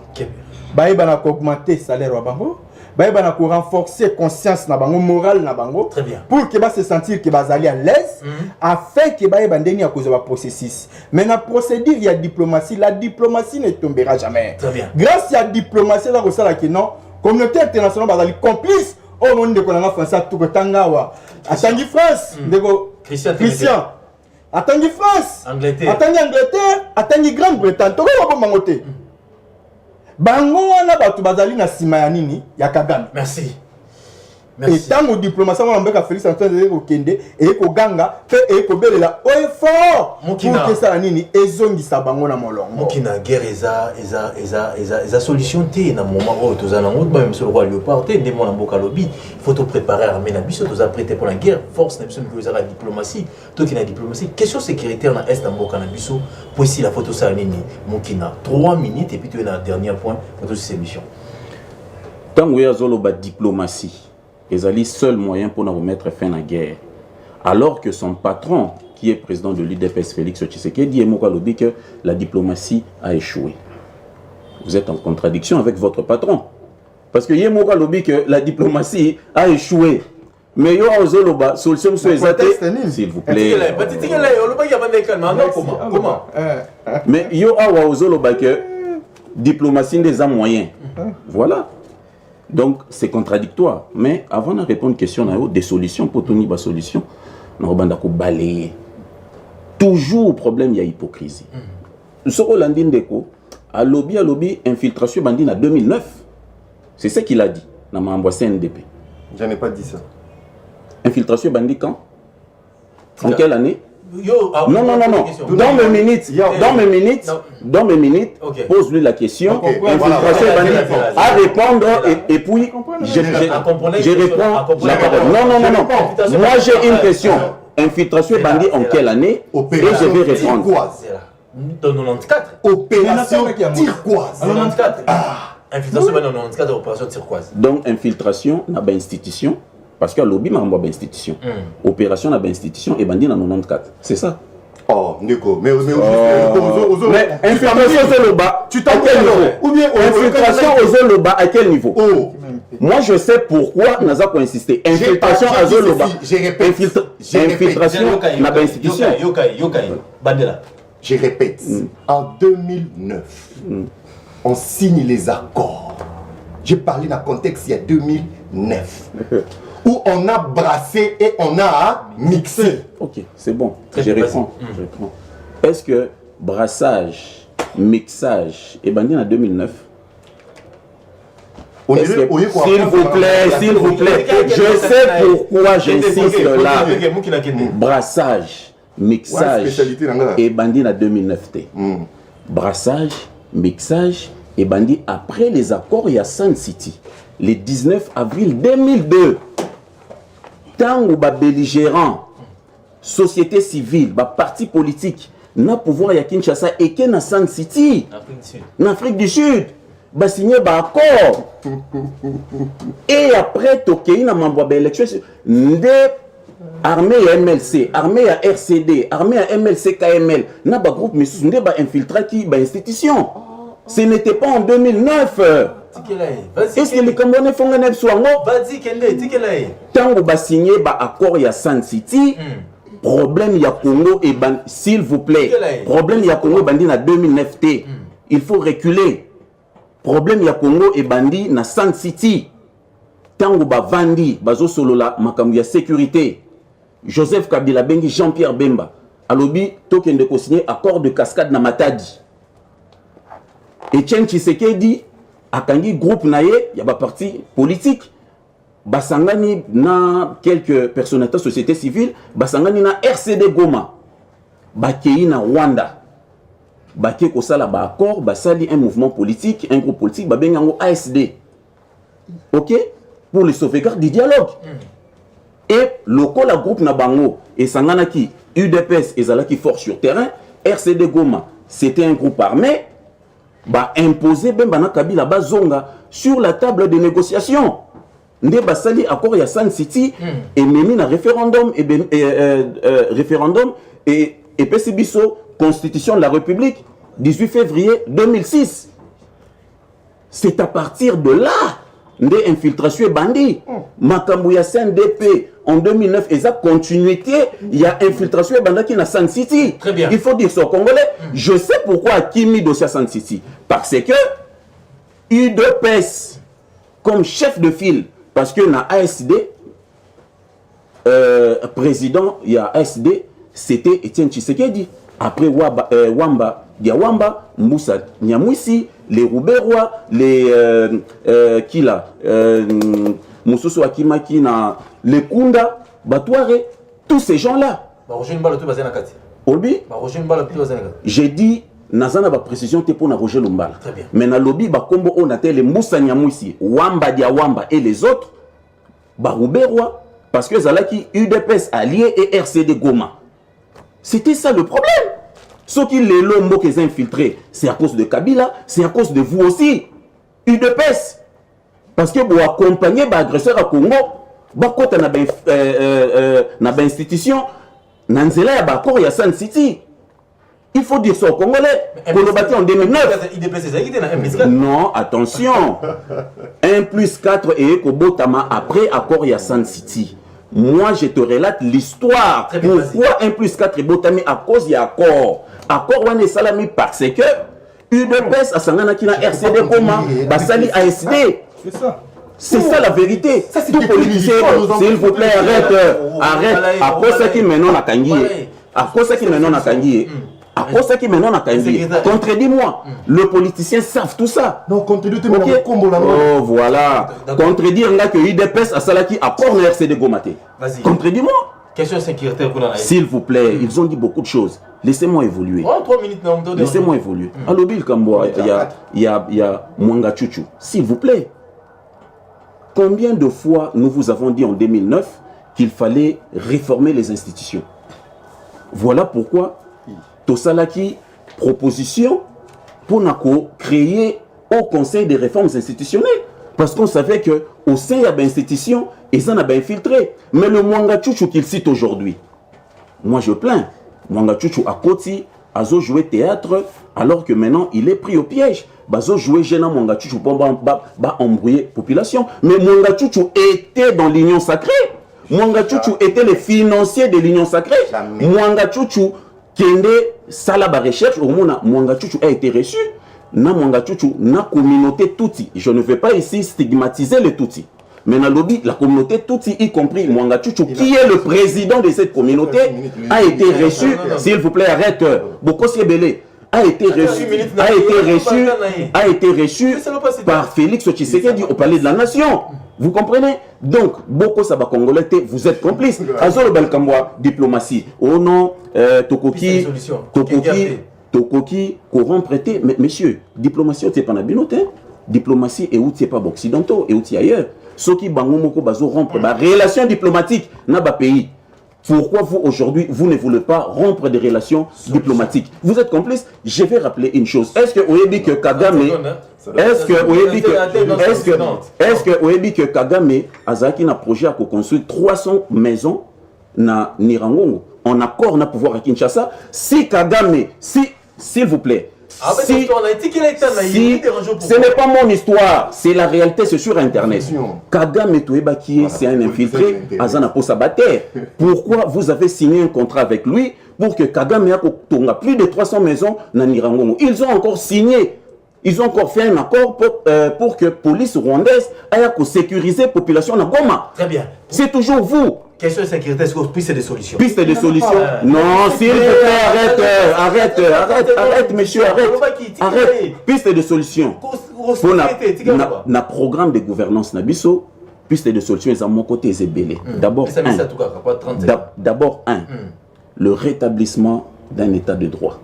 Baeba na ko augmenter salaire wa bango. Baeba na ko renforcer conscience na bango, morale na bango. Très bien. Pour que ba se sentir que bazali à l'aise afin que baeba ndeni ya kozo ba processus. Mais na procédure il y a diplomatie, la diplomatie ne tombera jamais. Très bien. Grâce à la diplomatie là ko sala que non, communauté internationale bazali complice. Oh mon Dieu, qu'on a fait ça tout le temps. Attendez France, Christian. Attendez France, Angleterre. Attendez Angleterre, attendez Grande-Bretagne. Tout le monde bangote. Bango wana batu bazali na sima ya nini ya Kagame. Merci. Et tant que diplomatie, on a Félix Antoine Okende et Koganga fait et Kobelela au effort pour que ça nini ezongi sabango na molongo. Mokina guerre eza solution té na moment où tous en route même sur le roi Léopard té ndemo na mboka lobi faut te préparer armée na biso tous prêter pour la guerre force na biso que la diplomatie toi qui na diplomatie question sécuritaire na est na mboka na biso pour ici la photo ça nini Mokina 3 minutes et puis tu es dans le dernier point pour toute cette émission. Tant que zolo ba diplomatie ils ont le seul moyen pour nous remettre fin à la guerre. Alors que son patron, qui est président de l'UDPS, Félix Tshisekedi, dit que la diplomatie a échoué. Vous êtes en contradiction avec votre patron. Parce que Yemoka dit que la diplomatie a échoué. Mais il y a une solution s'il vous plaît. Comment? Mais il y a que la diplomatie des moyens. Voilà. Donc, c'est contradictoire. Mais avant de répondre à une question, des solutions pour tenir la solution, nous avons balayer. Toujours problème, il y a hypocrisie. Ce que l'on dit, à lobby, infiltration bandine en 2009. C'est ce qu'il a dit dans ma CNDP. Je n'ai pas dit ça. Infiltration bandit quand? En quelle année? Yo, non. Dans mes minutes, okay. Pose-lui la question. Okay. Infiltration bandit à répondre et puis je réponds la parole. Non. Moi j'ai une question. Infiltration bandit en quelle année? Et je vais répondre. Dans 94. Opération turquoise. 94. Infiltration bandit en 94, opération turquoise. Donc infiltration n'a pas institution. Parce que lobby m'a envoyé institution. Opération n'a pas institution et bandit dans 94. C'est ça. Oh, Nico, mais infiltration aux Zoloba, tu t'en quel niveau? Infiltration aux Zoloba à quel niveau? Moi je sais pourquoi nous avons insisté. Infiltration à Zoloba. Infiltration n'a pas institution. Bandela. Je répète, en 2009, on signe les accords. J'ai parlé dans le contexte il y a 2009. Où on a brassé et on a mixé. Ok, c'est bon. Je réponds. Est-ce que brassage, mixage est bandit en 2009? S'il vous plaît, je sais pourquoi j'insiste là. Brassage, mixage est bandit en 2009. Brassage, mixage est bandit après les accords, il y a Sun City. Le 19 avril 2002. Tant où les belligérants, société civile, les partis politiques, n'a pouvoir à Kinshasa et qu'il y a Sun City, en Afrique du Sud, ils signé un accord. Et après, il y a une élection, armée à MLC, armée à RCD, armée à MLC KML, il y a un groupe qui a infiltré l'institution. Ce n'était pas en 2009. Est-ce que les Camerounais font un soin? Tant que vous signez l'accord, il y a Sun City, problème il y a Congo et s'il vous plaît, problème il y a Congo et Bandi en 2009. Il faut reculer. Problème il y a Congo et Bandi na Sun City. Tant que vous Vandi, Bazo Solola, Makambu ya sécurité. Joseph Kabila Bengi, Jean-Pierre Bemba. Alobi, token de signer accord de cascade na Matadi. Etienne Tshisekedi akangi groupe naye ya ba parti politique basangani na quelques personnalités de société civile basangani na RCD Goma bakei na Rwanda bake ko sala ba accord basali un mouvement politique un groupe politique babengango ASD OK pour le sauvegarde du dialogue et lokola groupe na bango et sangana ki UDPS ezalaki fort sur terrain RCD Goma c'était un groupe armé imposer Bembana Kabila Bazonga sur la table de négociation. Nde basali accord ya Sun City et memi na référendum et PCBISO Constitution de la République 18 février 2006. C'est à partir de là nde infiltration et bandit. Makambu ya CNDP en 2009 et sa continuité, il y a infiltration et bandit qui na Sun City. Très bien. Il faut dire ça aux Congolais. Je sais pourquoi qui mis dossier à Sun City. Parce que UDPS comme chef de file, parce que na ASD, président, il y a ASD, c'était Etienne Tshisekedi. Après Wamba Diawamba, Moussa Nyamwisi, les Rouberois, les qui là, Mosusu Akimaki na Lekunda, Batouare, tous ces gens-là. J'ai dit, Nazana ba précision te pour na Roger Lumbala. Mais na lobby ba kombo on a les Moussa Nyamouisi, Wamba Diawamba et les autres, ba Rouberwa, parce que Zalaki UDPS allié et RCD Goma. C'était ça le problème. Ceux qui les lombos qu'ils infiltrés, c'est à cause de Kabila, c'est à cause de vous aussi. UDPS. Parce que vous accompagnez les agresseurs à Congo, vous avez institution, Nanzela y a bakor ya San City. Il faut dire ça aux Congolais. Qu'on l'a bâti en 2009. Non, attention. 1 plus 4 et Kobotama après accord ya San City. Moi, je te relate l'histoire. Pourquoi 1 plus 4 et Botami à cause il y a accord. Accord on est salami parce que UDPS a Sangana qui n'a RCD Koma, Basali ASD. C'est ça. C'est ça la vérité. Ça, c'est tout politicien. S'il vous plaît, arrête. À cause ça qui maintenant a Kangi. À cause ça qui maintenant a Kangi. À cause ça qui maintenant a Kangi. Contredis-moi. Le politicien savent tout ça. Non, contredis okay. Oh, voilà. Contredire là que UDPS a Salaki a corps RCD Gomaté. Contredis-moi. Question sécuritaire pour la. S'il vous plaît, ils ont dit beaucoup de choses. Laissez-moi évoluer. Oh, 3 minutes, non, laissez-moi évoluer. À l'Obil Kamboa, il y a Mwanga Chuchu. S'il vous plaît. Combien de fois nous vous avons dit en 2009 qu'il fallait réformer les institutions? Voilà pourquoi Tosalaki proposition pour créer au Conseil des réformes institutionnelles. Parce qu'on savait qu'au sein il y a des institutions et ça n'a pas infiltré. Mais le Mwanga Chuchu qu'il cite aujourd'hui, moi je plains. Mwanga Chuchu à Koti a joué théâtre alors que maintenant il est pris au piège. Bazo joué Gena Mwanga Chuchu pour embrouiller la population. Mais Mwanga Chuchu était dans l'union sacrée. Mwanga Chuchu était le financier de l'union sacrée. Mwanga Chuchu kende salaba recherche au monde Mwanga Chuchu a été reçu. Na Mwanga Chuchu na communauté Tutsi. Je ne vais pas ici stigmatiser les Tutsi. Mais dans lobby, la communauté Tutsi, y compris Mwanga Chuchu, qui est le président de cette communauté, a été reçu. S'il vous plaît, arrête. Bokossi Belé. A été reçu par Félix Tshisekedi au palais de la Nation. Vous comprenez? Donc, beaucoup Saba Congolais, vous êtes complices. Azolo Balkamwa, diplomatie. Oh non, Tokoki, corrompre. Mais messieurs, diplomatie, c'est pas nabinote. Diplomatie, et où c'est pas occidentaux, et où c'est ailleurs. Ceux qui bangomoko bazo rompre la relation diplomatique n'a pas pays. Pourquoi vous, aujourd'hui, vous ne voulez pas rompre des relations diplomatiques? Vous êtes complice? Je vais rappeler une chose. Est-ce que vous avez dit que Kagame... Est-ce que vous avez dit que Kagame Azaki n'a projet à construire 300 maisons na Nirangongo en accord na pouvoir à Kinshasa? Si Kagame, s'il vous plaît, ce n'est pas mon histoire, c'est la réalité, c'est sur Internet. Kagame Touebaki, c'est un infiltré, Azana Posabater. Pourquoi vous avez signé un contrat avec lui pour que Kagame ait plus de 300 maisons dans Nirangongo? Ils ont encore signé, ils ont encore fait un accord pour que la police rwandaise aille sécuriser la population de Goma. Très bien. C'est toujours vous. Question de sécurité, est-ce que piste des solutions? Piste des solutions? Non, s'il vous plaît, arrête, monsieur, arrête. Piste de solutions. Pour na programme de gouvernance Nabiso, piste de solutions, ils ont mon côté, c'est belé. D'abord, le rétablissement d'un état de droit.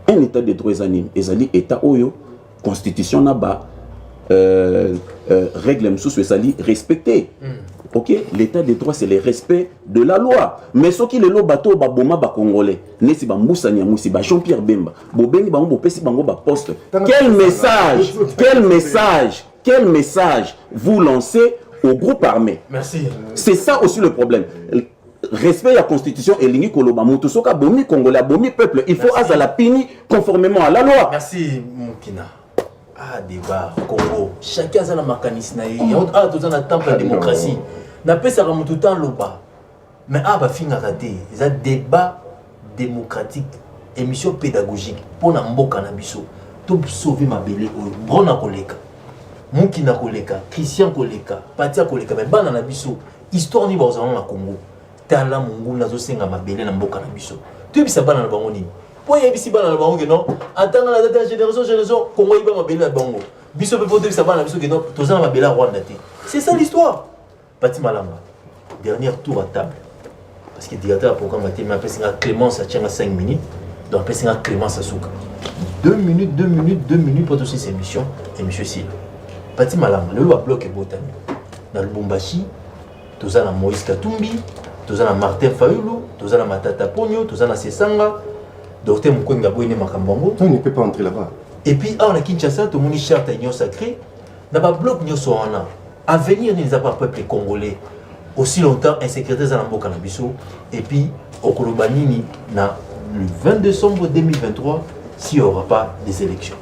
Un état de droit, ils ont état oyo, constitution naba, règles sous respectées. Ok, l'état de droit c'est le respect de la loi. Mais ce qui est le bateau baboma ba congolais, nesi ba Moussa Nyamouisi ba Jean-Pierre Bemba, bobengi bango bopesi bango ba poste. Quel message vous lancez au groupe armé? Merci. C'est ça aussi le problème. Respect à la constitution et l'ini koloba motosoka bomi congolais bomi peuple, il faut azala pini conformément à la loi. Merci Moukina. Ah, débat, Congo. Chacun a un mécanisme. Ah, tout un temple de démocratie. N'a pas ça tout le temps loba. Mais ah, bah, fin raté. C'est un débat démocratique, émission pédagogique. Pour n'amboka na biso. Tout sauver ma belle. Brona koleka. Moukina koleka. Christian koleka. Patia koleka. Mais bana na biso. Histoire ni bazalon na Congo. Tala mungu nazo senga ma belle na mboka na biso. Tu bisa bana na bango ni. Pourquoi il y a des banques non? Attends la date de génération, comment il va m'appeler la banque? Biso peut dire que ça va la biso que non, tous ans m'appeler la Rwanda. C'est ça l'histoire. Pati Malanga, dernier tour à table. Parce que le directeur a programme a été Clémence à 5 minutes. Donc après, c'est Clémence à Souka. 2 minutes pour toucher ces émissions. Et M. Sil. Pati Malanga, le bloc est botani. Dans le Lubumbashi, tous à Moïse Katumbi, tous à Martin Fayulu, tous à Matata Pogno, tous à Sesanga, Docteur Mukwenga Boyne Makambongo. On ne peut pas entrer là-bas. Et puis, on a Kinshasa, tout le monde charte à l'Union Sacrée. Dans le bloc, nous sommes à venir, nous n'avons pas peuple congolais. Aussi longtemps, un secrétaire Zalambo Canabiso. Et puis, au Kolobanini, le 20 décembre 2023, s'il n'y aura pas des élections.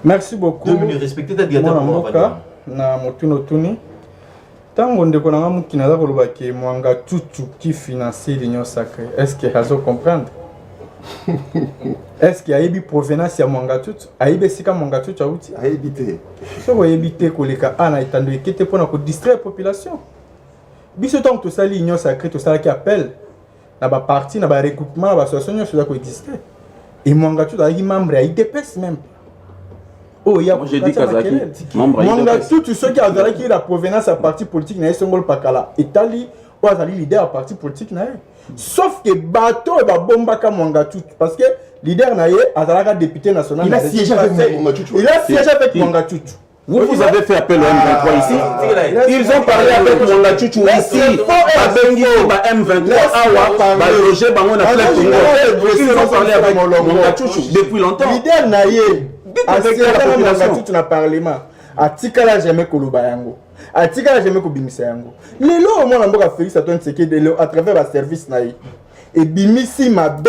Merci beaucoup. 2 minutes, respectez ta diateur pour moi. Na motuno tuni. Tango ndeko nanga mukina za koloba ke mwanga tutu qui financer l'Union Sacrée. Est-ce que hazo comprendre? Est-ce qu'il y a une provenance à Mwangatut? Aïbe sika Mwangatut a outi? À éviter. Ce qu'on éviter que les cas en étant de quitter pour distraire la population. Biso tant que tout ça l'Union Sacrée, tout ça qui appelle, na ba parti, na ba regroupement, na ba association, ça doit exister. Et Mwangatut a eu membre, il dépasse même. Oh, il y a moi j'ai dit Kazaki, membre Mwangatut, tout ceux qui ont qui la provenance à parti politique, na Songol Pakala, Italie, ou à leader à parti politique, na. Sauf que bateau et bomba comme Mwangatut, parce que leader naïe a député national. Il a siégé avec Mwangatut. Il a siégé avec Mwangatut. Vous avez fait appel au M23 ici. Ils ont parlé avec Mwangatut ici. M23 Loger Bango na Fleuve Congo. Ils ont parlé avec Mwangatut depuis longtemps. Leader naïe a siégé avec Mwangatut na parlement. Atikala jamais koloba yango. Atikala jamais kobimisa yango. Lelo au moins mboka Félix Antoine Tshisekedi à travers la service naïe. Et bimisi mabe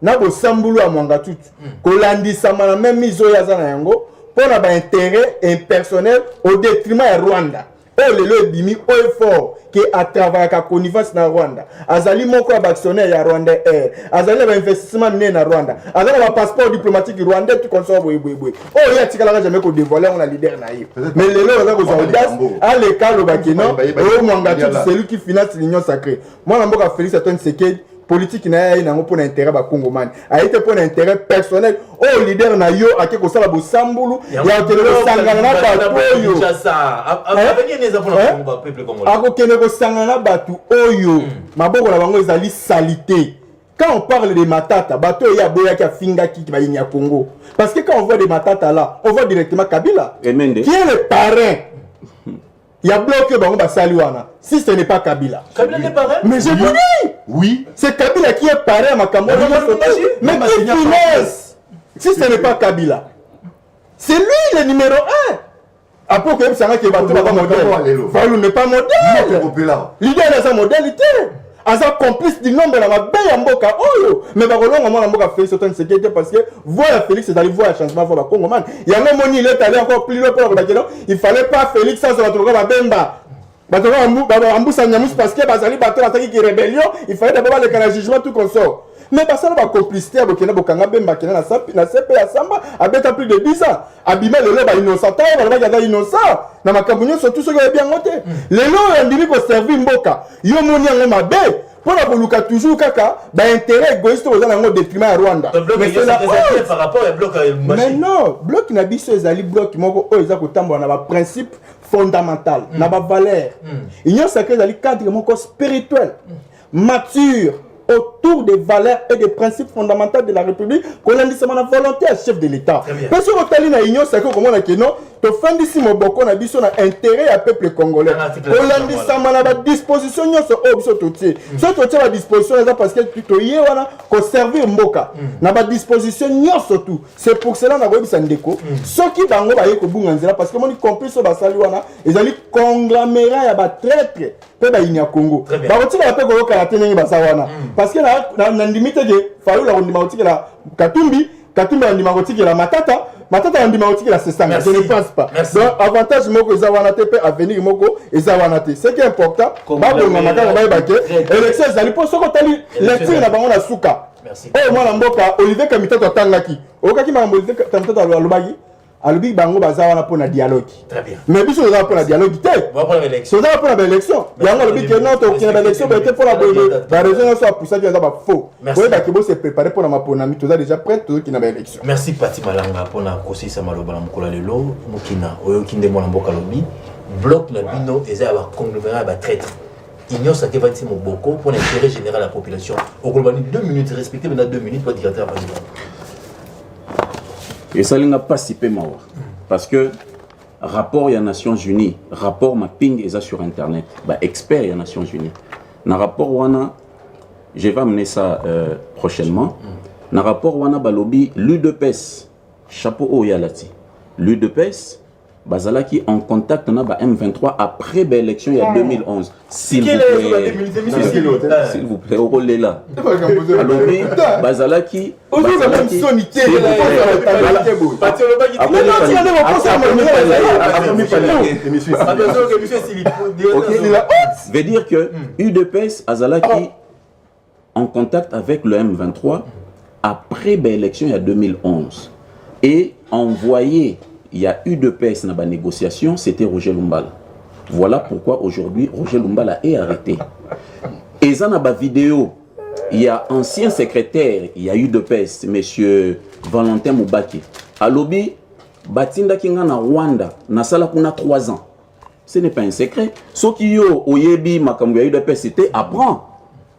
na bo sambulu a Mwangatut. Kolandisa mana même mizo ya zana yango pour na intérêt impersonnel au détriment de Rwanda. Oh lelo bimi au effort que à travers la connivence na Rwanda. Azali moko actionnaire ya Rwanda Air. Azali ba investissement né na Rwanda. Azali ba passeport diplomatique rwandais tout consort boy. Oh ya tikala jamais ko dévoiler on la leader naïf. Mais lelo on a ko audace à l'écart bakino au Mwangatut c'est lui qui finance l'Union Sacrée. Moi na mboka Félix Antoine Tshisekedi politique na ya nango pour intérêt ba Congomani. A été pour intérêt personnel. Oh leader na yo ake ko sala bo sambulu ya ko sangana na ba oyo. Avenir les pour le peuple congolais. Ako kene ko sangana na batu oyo. Maboko na bango ezali salité. Quand on parle de Matata, bateau ya boya ki afinga ki ba yinya Congo. Parce que quand on voit des Matata là, on voit directement Kabila. Qui est le parrain? Il y a bloqué Bango Basaliwana. Si ce n'est pas Kabila. Kabila n'est parrain? Mais je vous dis. Oui. C'est Kabila qui est parrain à Makambo. Mais qui finance? Si ce n'est pas Kabila. C'est lui le numéro 1. Après que ça n'a pas modèle. Valou n'est pas modèle. L'idée est sa modalité. Asa complice du nombre de la belle mboka oyo mais ba kolonga mwana mboka Félix Antoine Tshisekedi parce que voilà Félix c'est allé voir changement pour la Congo man il y a même moni il est allé encore plus loin pour la Congo il fallait pas Félix ça va trouver ba bemba ba to ambusa nyamus parce que bazali bato ataki ki rébellion il fallait d'abord le canal jugement tout consort mais ça ba complicité abokena bokanga bemba kena na sapi na CP ya samba abeta plus de 10 ans abima lelo ba innocent ba ba innocent na makambo nyonso tout ce qui est bien noté lelo ndimi ko servir mboka yo moni yango mabe pour la koluka toujours kaka ba intérêt égoïste aux en détriment à Rwanda mais c'est par rapport au bloc mais non bloc na biso ezali bloc moko o eza kotambola na ba principe fondamental na ba valeur union sacrée ezali cadre moko spirituel mature autour des valeurs et des principes fondamentaux de la République qu'on a dit c'est la volonté à chef de l'État. Parce que quand on a union sacrée comme on a dit non, to fin d'ici mon boko na biso na intérêt à peuple congolais. On a dit ça la disposition nyo so obiso totier. So totier la disposition là parce que to yé wana ko servir mboka. Na ba disposition nyo surtout. C'est pour cela na ko bisa ndeko. Ceux qui bango ba yé ko bunga nzela parce que mon compris so ba sali wana ezali conglomérat ya ba traître pe ba inya Congo. Ba ko tika pe ko karaté ngi ba sa wana. Parce que na limite de fallu la ndima otiki la Katumbi na ndima otiki la Matata na ndima otiki la Sesanga je ne pense pas donc avantage moko ezawana te pe avenir moko ezawana te ce qui est important ba bonga makaka ba yebake élection zali po soko tali lecture na bango na suka oh mwana mboka Olivier Kamitato atangaki okaki makambo Olivier Kamitato alobaki alobi bango bazawana pour na dialogue très bien mais biso za pour la dialogue te on va prendre l'élection ça pour la élection yango alobi que non to kina élection ba te pour la ba raison soit pour ça que ça va faux oui ba kibo se préparer pour la maponami to déjà prêt to kina ba élection merci Pati Malanga pour na kosi sa maloba na mukola lelo mukina oyo kinde mwana mboka lobi bloc la bino et ça va conglomérat va traître. Ignorant ça qui va être mon boko pour l'intérêt général de la population. Au Colbani 2 minutes respecté maintenant 2 minutes pour directeur président. Et ça n'a pas si peu mawa parce que rapport des Nations Unies, rapport mapping et ça sur internet, bah expert des Nations Unies. Dans rapport wana, je vais amener ça prochainement. Dans rapport wana balobi l'UDPS chapeau au yalati. L'UDPS bazalaki en contact na ba M23 après l'élection il y a 2011. S'il vous plaît, au relais là. Balobi bazalaki veut dire que UDPS azalaki en contact avec le M23 après l'élection il y a 2011 et envoyé il y a eu de PS dans la négociation, c'était Roger Lumbala. Voilà pourquoi aujourd'hui Roger Lumbala est arrêté. Et dans la vidéo, il y a ancien secrétaire, il y a eu de PS, monsieur Valentin Moubaki. À l'obi, Batinda Kinga na Rwanda, na sala kuna 3 ans. Ce n'est pas un secret. Ce qui yo oyebi makambu ya eu de PS, c'était apprend.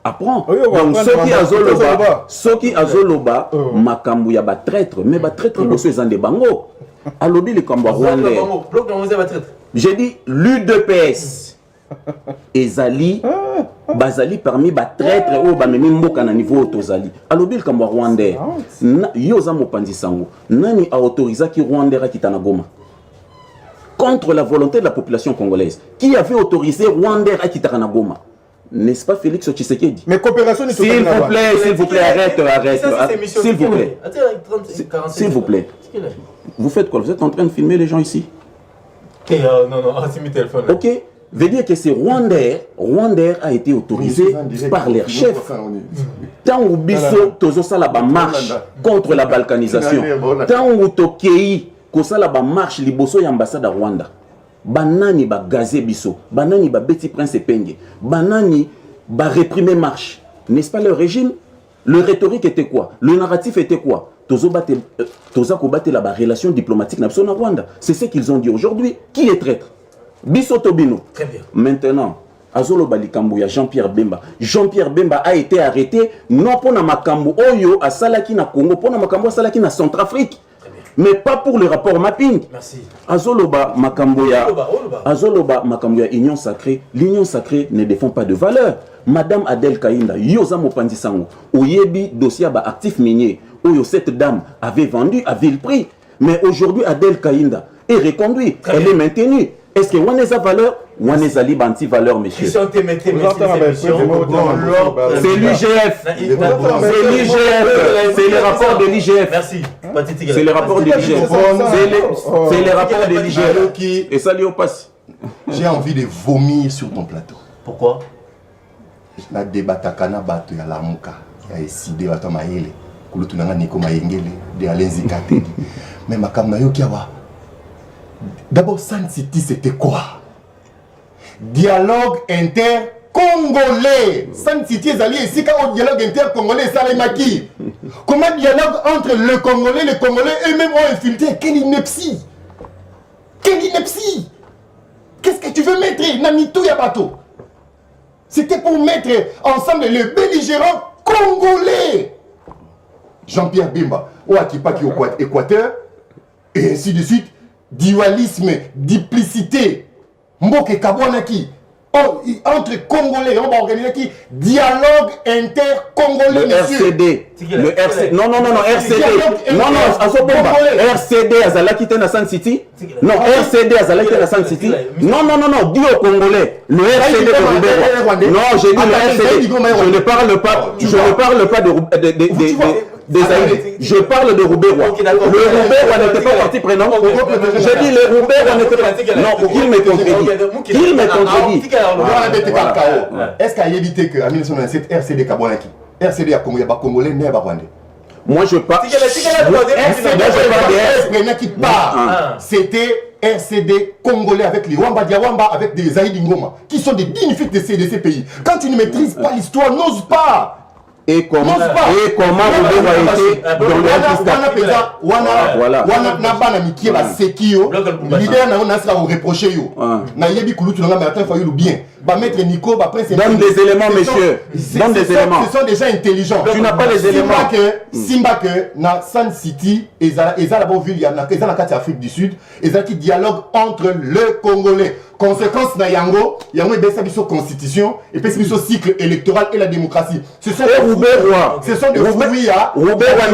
Donc ceux qui azoloba makambu ya ba traître, mais ba traître bosso ezande bango. Alobi le combat rwandais. J'ai dit l'UDPS. Ezali bazali parmi ba traître o ba memi mboka na niveau tozali. Alobi le combat rwandais. Yo za mopanzi sango. Nani a autorisé ki Rwanda kitana Goma? Contre la volonté de la population congolaise. Qui avait autorisé Rwanda à kitana Goma? N'est-ce pas Félix Tshisekedi? Mais coopération ne s'il vous plaît, arrête. S'il vous plaît. S'il vous plaît. Vous faites quoi? Vous êtes en train de filmer les gens ici? Non, c'est mon téléphone. Ok. Veut dire que c'est Rwandais a été autorisé par leur chef. Tant où biso tozo sala ba marche contre la balkanisation. Tant où tokei ko sala ba marche liboso ya ambassade à Rwanda. Banani ba gazé biso, banani ba beti prince penge, banani ba réprimer marche. N'est-ce pas le régime? Le rhétorique était quoi? Le narratif était quoi? Tozo kombate la relation diplomatique na Rwanda. C'est ce qu'ils ont dit aujourd'hui. Qui est traître? Biso Tobino. Très bien. Maintenant, Azolo Balikambu ya Jean-Pierre Bemba. Jean-Pierre Bemba a été arrêté non pour na makambu oyo a salaki na Congo, pour na makambu a salaki na Centrafrique. Mais pas pour le rapport mapping. Merci. Azoloba Makamboya Union Sacrée. L'Union Sacrée ne défend pas de valeur. Madame Adel Kainda, Yosa Mopanzi Sango, Oyebi dossier ba actif minier, où cette dame avait vendu à vil prix. Mais aujourd'hui, Adel Kainda est reconduite, elle est maintenue. Est-ce que Waneza valeur? Waneza libre anti-valeur, monsieur. C'est l'IGF. C'est le rapport de l'IGF. Merci. C'est le rapport de l'IGF. C'est le rapport de l'IGF. Et ça lui au passe. J'ai envie de vomir sur ton plateau. Pourquoi? Na débatakana bato ya lamuka. Ya eside bato maele. Kulutunanga niko mayengele. De alenzi kate. Mais makamna yo kiawa. D'abord, Sun City, c'était quoi? Dialogue inter-congolais. Sun City est allé ici quand dialogue inter-congolais, ça les maquille. Comment dialogue entre les Congolais eux-mêmes ont infiltré? Quelle ineptie! Quelle ineptie! Qu'est-ce que tu veux mettre? Namitou Yabato. C'était pour mettre ensemble les belligérants congolais. Jean-Pierre Bemba, Ouakipaki au Équateur, et ainsi de suite. Dualisme, duplicité, Mboke Kabwanaki, entre Congolais, on va organiser qui? Dialogue inter-congolais. Le RCD. Le RCD. Non, RCD. RCD Azalaki na Sun City. Non, RCD Azalaki na Sun City. Non, dis au Congolais. Le RCD de Roubaix. Non, j'ai dit le RCD. Je ne parle pas des Aïdés. Je parle de Roubaix. Le Roubaix n'était pas partie prenante. J'ai dit le Roubaix n'était pas. Non, il me contredit. Est-ce qu'il y a évité qu'en 1997, RCD Kabwanaki, RCD a Congolais, n'est pas Rwandais? Moi je parle. C'était RCD congolais avec les Wamba Diawamba, avec des Aïdi Ngoma, qui sont des dignes fils de ces pays. Quand tu ne maîtrises pas l'histoire, n'ose pas. Et comment Roubaix a été dans le pista. Voilà. Nabana Mikie va sekio. L'idée n'a pas reproché yo. Na yebi kulutu nga mais attends faut le bien. Ba mettre Nico ba prince. Donne des éléments monsieur. Donne des éléments. Ce sont des gens intelligents. Tu n'as pas les éléments. Simba que na Sun City et ça d'abord vu il y a na carte Afrique du Sud et ça qui dialogue entre le Congolais. Conséquence na yango est sur constitution et puis sur cycle électoral et la démocratie. Ce sont des fruits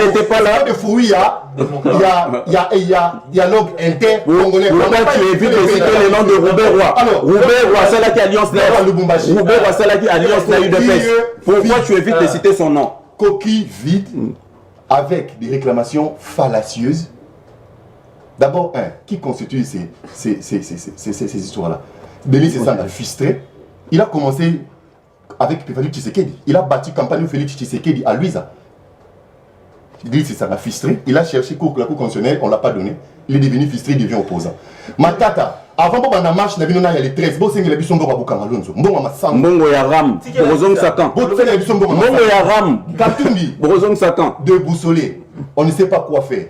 n'était pas là. Des fruits il y a dialogue inter-congolais. Pourquoi tu évites de citer les noms de Roubaix Roi? Alors, Roubaix Roi, c'est là qui alliance Roubaix Roi, c'est là qui alliance la UDPS. Pourquoi tu évites de citer son nom? Coquille vide avec des réclamations fallacieuses. D'abord, qui constitue ces histoires-là? Denis Sessanda frustré. Il a commencé avec Félix Tshisekedi. Il a bâti campagne Félix Tshisekedi à Luiza. Denis Sessanda frustré. Il a cherché la cour constitutionnelle, on ne l'a pas donné. Il est devenu frustré, il devient opposant. Matata, avant que la marche, il y a les 13. Bon, c'est que les Bissongo Babuka Malonzo. Mbongo Yaram, Borozong Satan. Mbongo Yaram, Katumbi, Borozong Satan. De Boussolé. On ne sait pas quoi faire.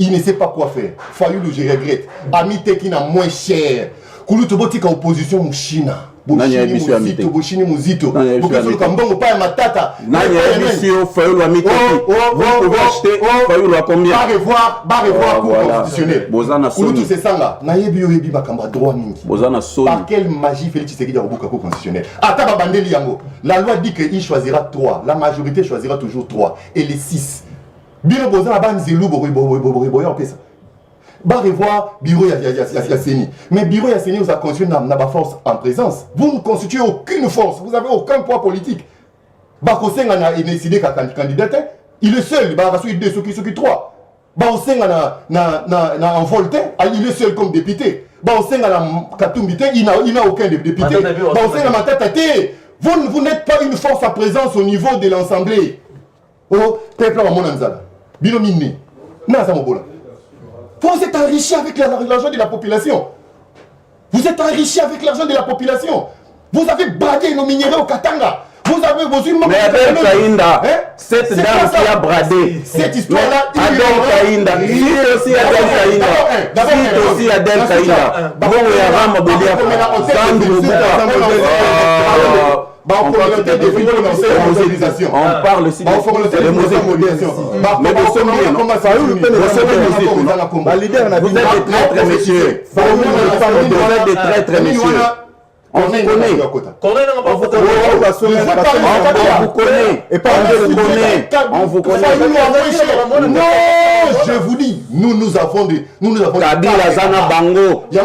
Il ne sait pas quoi faire. Fayoulou, je regrette. Amité qui n'a moins cher. Kouloutobotika opposition Mouchina. Bochini Mouzito. Bochini Kambongo pas Matata. Nanya émission Fayoulou Amité. Vous pouvez acheter Fayoulou à combien? Va revoir cour constitutionnel. Kouloutou c'est ça là. Nayebi Yoyebi Bakamba droit mingi. Par quelle magie Félix Tshisekedi a rebuka cour constitutionnel? Ataba Bandeli Yango. La loi dit qu'il choisira 3. La majorité choisira toujours 3. Et les 6. Biro Bozan a ban Zelou Boy en pesa. Bah revoir bureau Yasseni. Mais bureau Yasseni vous a constitué n'a pas force en présence. Vous ne constituez aucune force. Vous n'avez aucun poids politique. Bah Kosenga a décidé qu'à candidat. Il est seul. Bah Rassou il est qui 3. Bah Kosenga n'a envolé. Il est seul comme député. Bah Kosenga n'a Katumbité. Il n'a aucun député. Bah Kosenga n'a tête. Vous n'êtes pas une force à présence au niveau de l'Assemblée. Oh peuple à mon anzala. Binomini. Naza Mobola. Vous êtes enrichi avec l'argent de la population. Vous êtes enrichi avec l'argent de la population. Vous avez bradé nos minéraux au Katanga. Vous avez besoin de... Mais Adel Kaïnda, cette dame qui a bradé. Cette histoire-là... Adel Kaïnda, c'est aussi Adel Kaïnda. C'est aussi Adel Kaïnda. Bon, il y a Ram Abolia. Sandro Bouka. On parle aussi de mobilisation. Mais vous sommes bien. Vous êtes des traîtres, messieurs. Vous êtes des traîtres, messieurs. On vous connaît. On vous connaît. Non, je vous dis, nous avons des... Kabila Zana Bango. Ils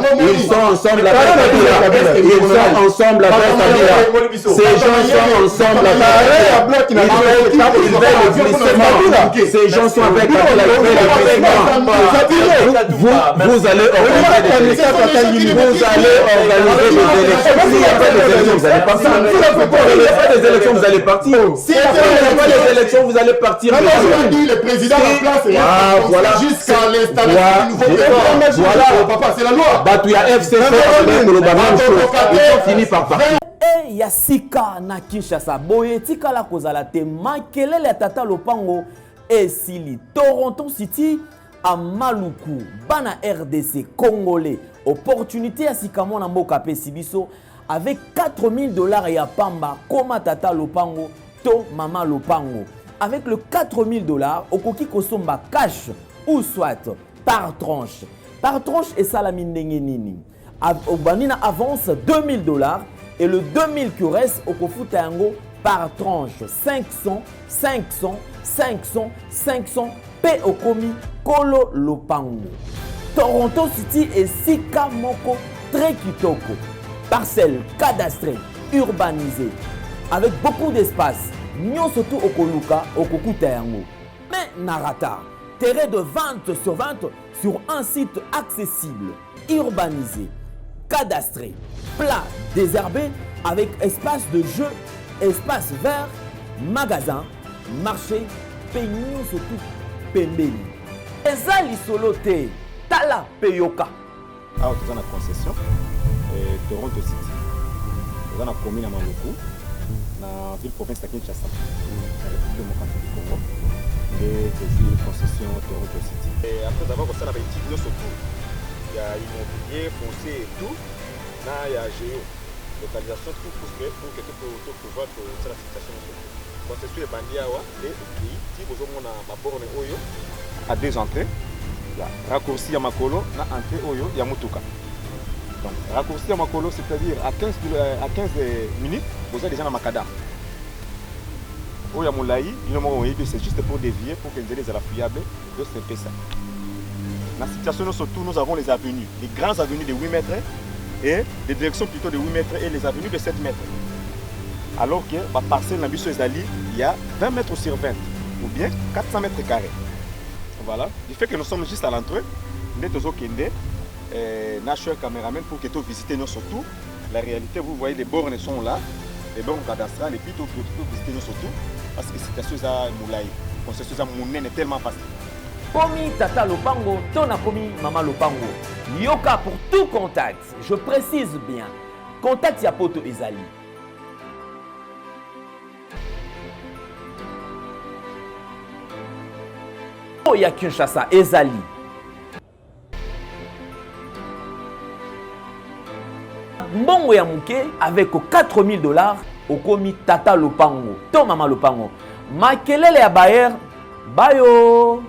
sont ensemble avec Kabila. Ils sont ensemble avec Kabila. Ces gens sont ensemble avec Kabila. Ils veulent le glissement. Ces gens sont avec Kabila. Vous allez organiser des élections. S'il n'y a pas des élections, vous allez partir. S'il n'y a pas des élections, vous allez partir. S'il n'y a pas des élections, vous allez partir. Le président en place jusqu'à l'installation du nouveau président. Voilà, papa, c'est la loi. Bah, tu as FC, ils ont fini par partir. Et Yassika na Kinshasa, Boyetika la kozala te makelele ya tata lopango esili Toronto City à Maluku, bana RDC congolais. Opportunité à Sikamo na mboka pe sibiso avec $4000 ya pamba koma tata lopango to mama lopango. Avec le $4000, okoki kosomba cash ou soit par tranche. Par tranche et salamine ndenge nini. Obanina avance $2000 et le 2000 qui reste okofuta yango par tranche 500, 500, 500, 500 pe okomi kolo lopango. Toronto City et Sika Moko très kitoko. Parcelle cadastrée, urbanisée, avec beaucoup d'espace. Nyon surtout au Koluka, au Kokuta yango. Mais Narata, terrain de vente sur un site accessible, urbanisé, cadastré, plat, désherbé, avec espace de jeu, espace vert, magasin, marché, peignon surtout pembeli. Ezali solote. Tala Peyoka. Alors, tu as une concession, Toronto City. Tu as une commune à Maluku. na ville province de Kinshasa, la République démocratique du Congo, et des concessions Toronto City. Et après avoir fait la étude surtout, il y a immobilier, foncier et tout, là il y a géo, localisation, tout pour que tu pouvoir faire la situation. Concession de Bandiawa, et si vous avez ma borne Oyo, à 2 entrées, il y a raccourci à Makolo, na entrée Oyo, il y a Mutuka. Donc, raccourci à Makolo, c'est-à-dire à 15 minutes, vous êtes déjà dans Makada. Oya Moulaï, c'est juste pour dévier, pour que les élèves soient fiables, de ce ça. Dans la situation, surtout, nous avons les avenues, les grandes avenues de 8 mètres et des directions plutôt de 8 mètres et les avenues de 7 mètres. Alors que la parcelle dans Bissou Ezali, il y a 20 mètres sur 20, ou bien 400 mètres carrés. Voilà. Du fait que nous sommes juste à l'entrée, nous sommes National Cameraman pour que tu visites nous surtout. La réalité, vous voyez, les bornes sont là, les bornes cadastrales, et puis tu peux visiter nous surtout, parce que c'est quelque chose à Moulaï. C'est quelque chose à Mounen, est tellement facile. Komi Tata Lopango, Tona Komi Mama Lopango. Yoka pour tout contact. Je précise bien. Contact Yapoto Ezali. Oya Kinshasa Ezali. Mbongo ya muke avec $4000 au komi Tata Lopango. To Mama Lopango. Makelele ya Bayer. Bayo.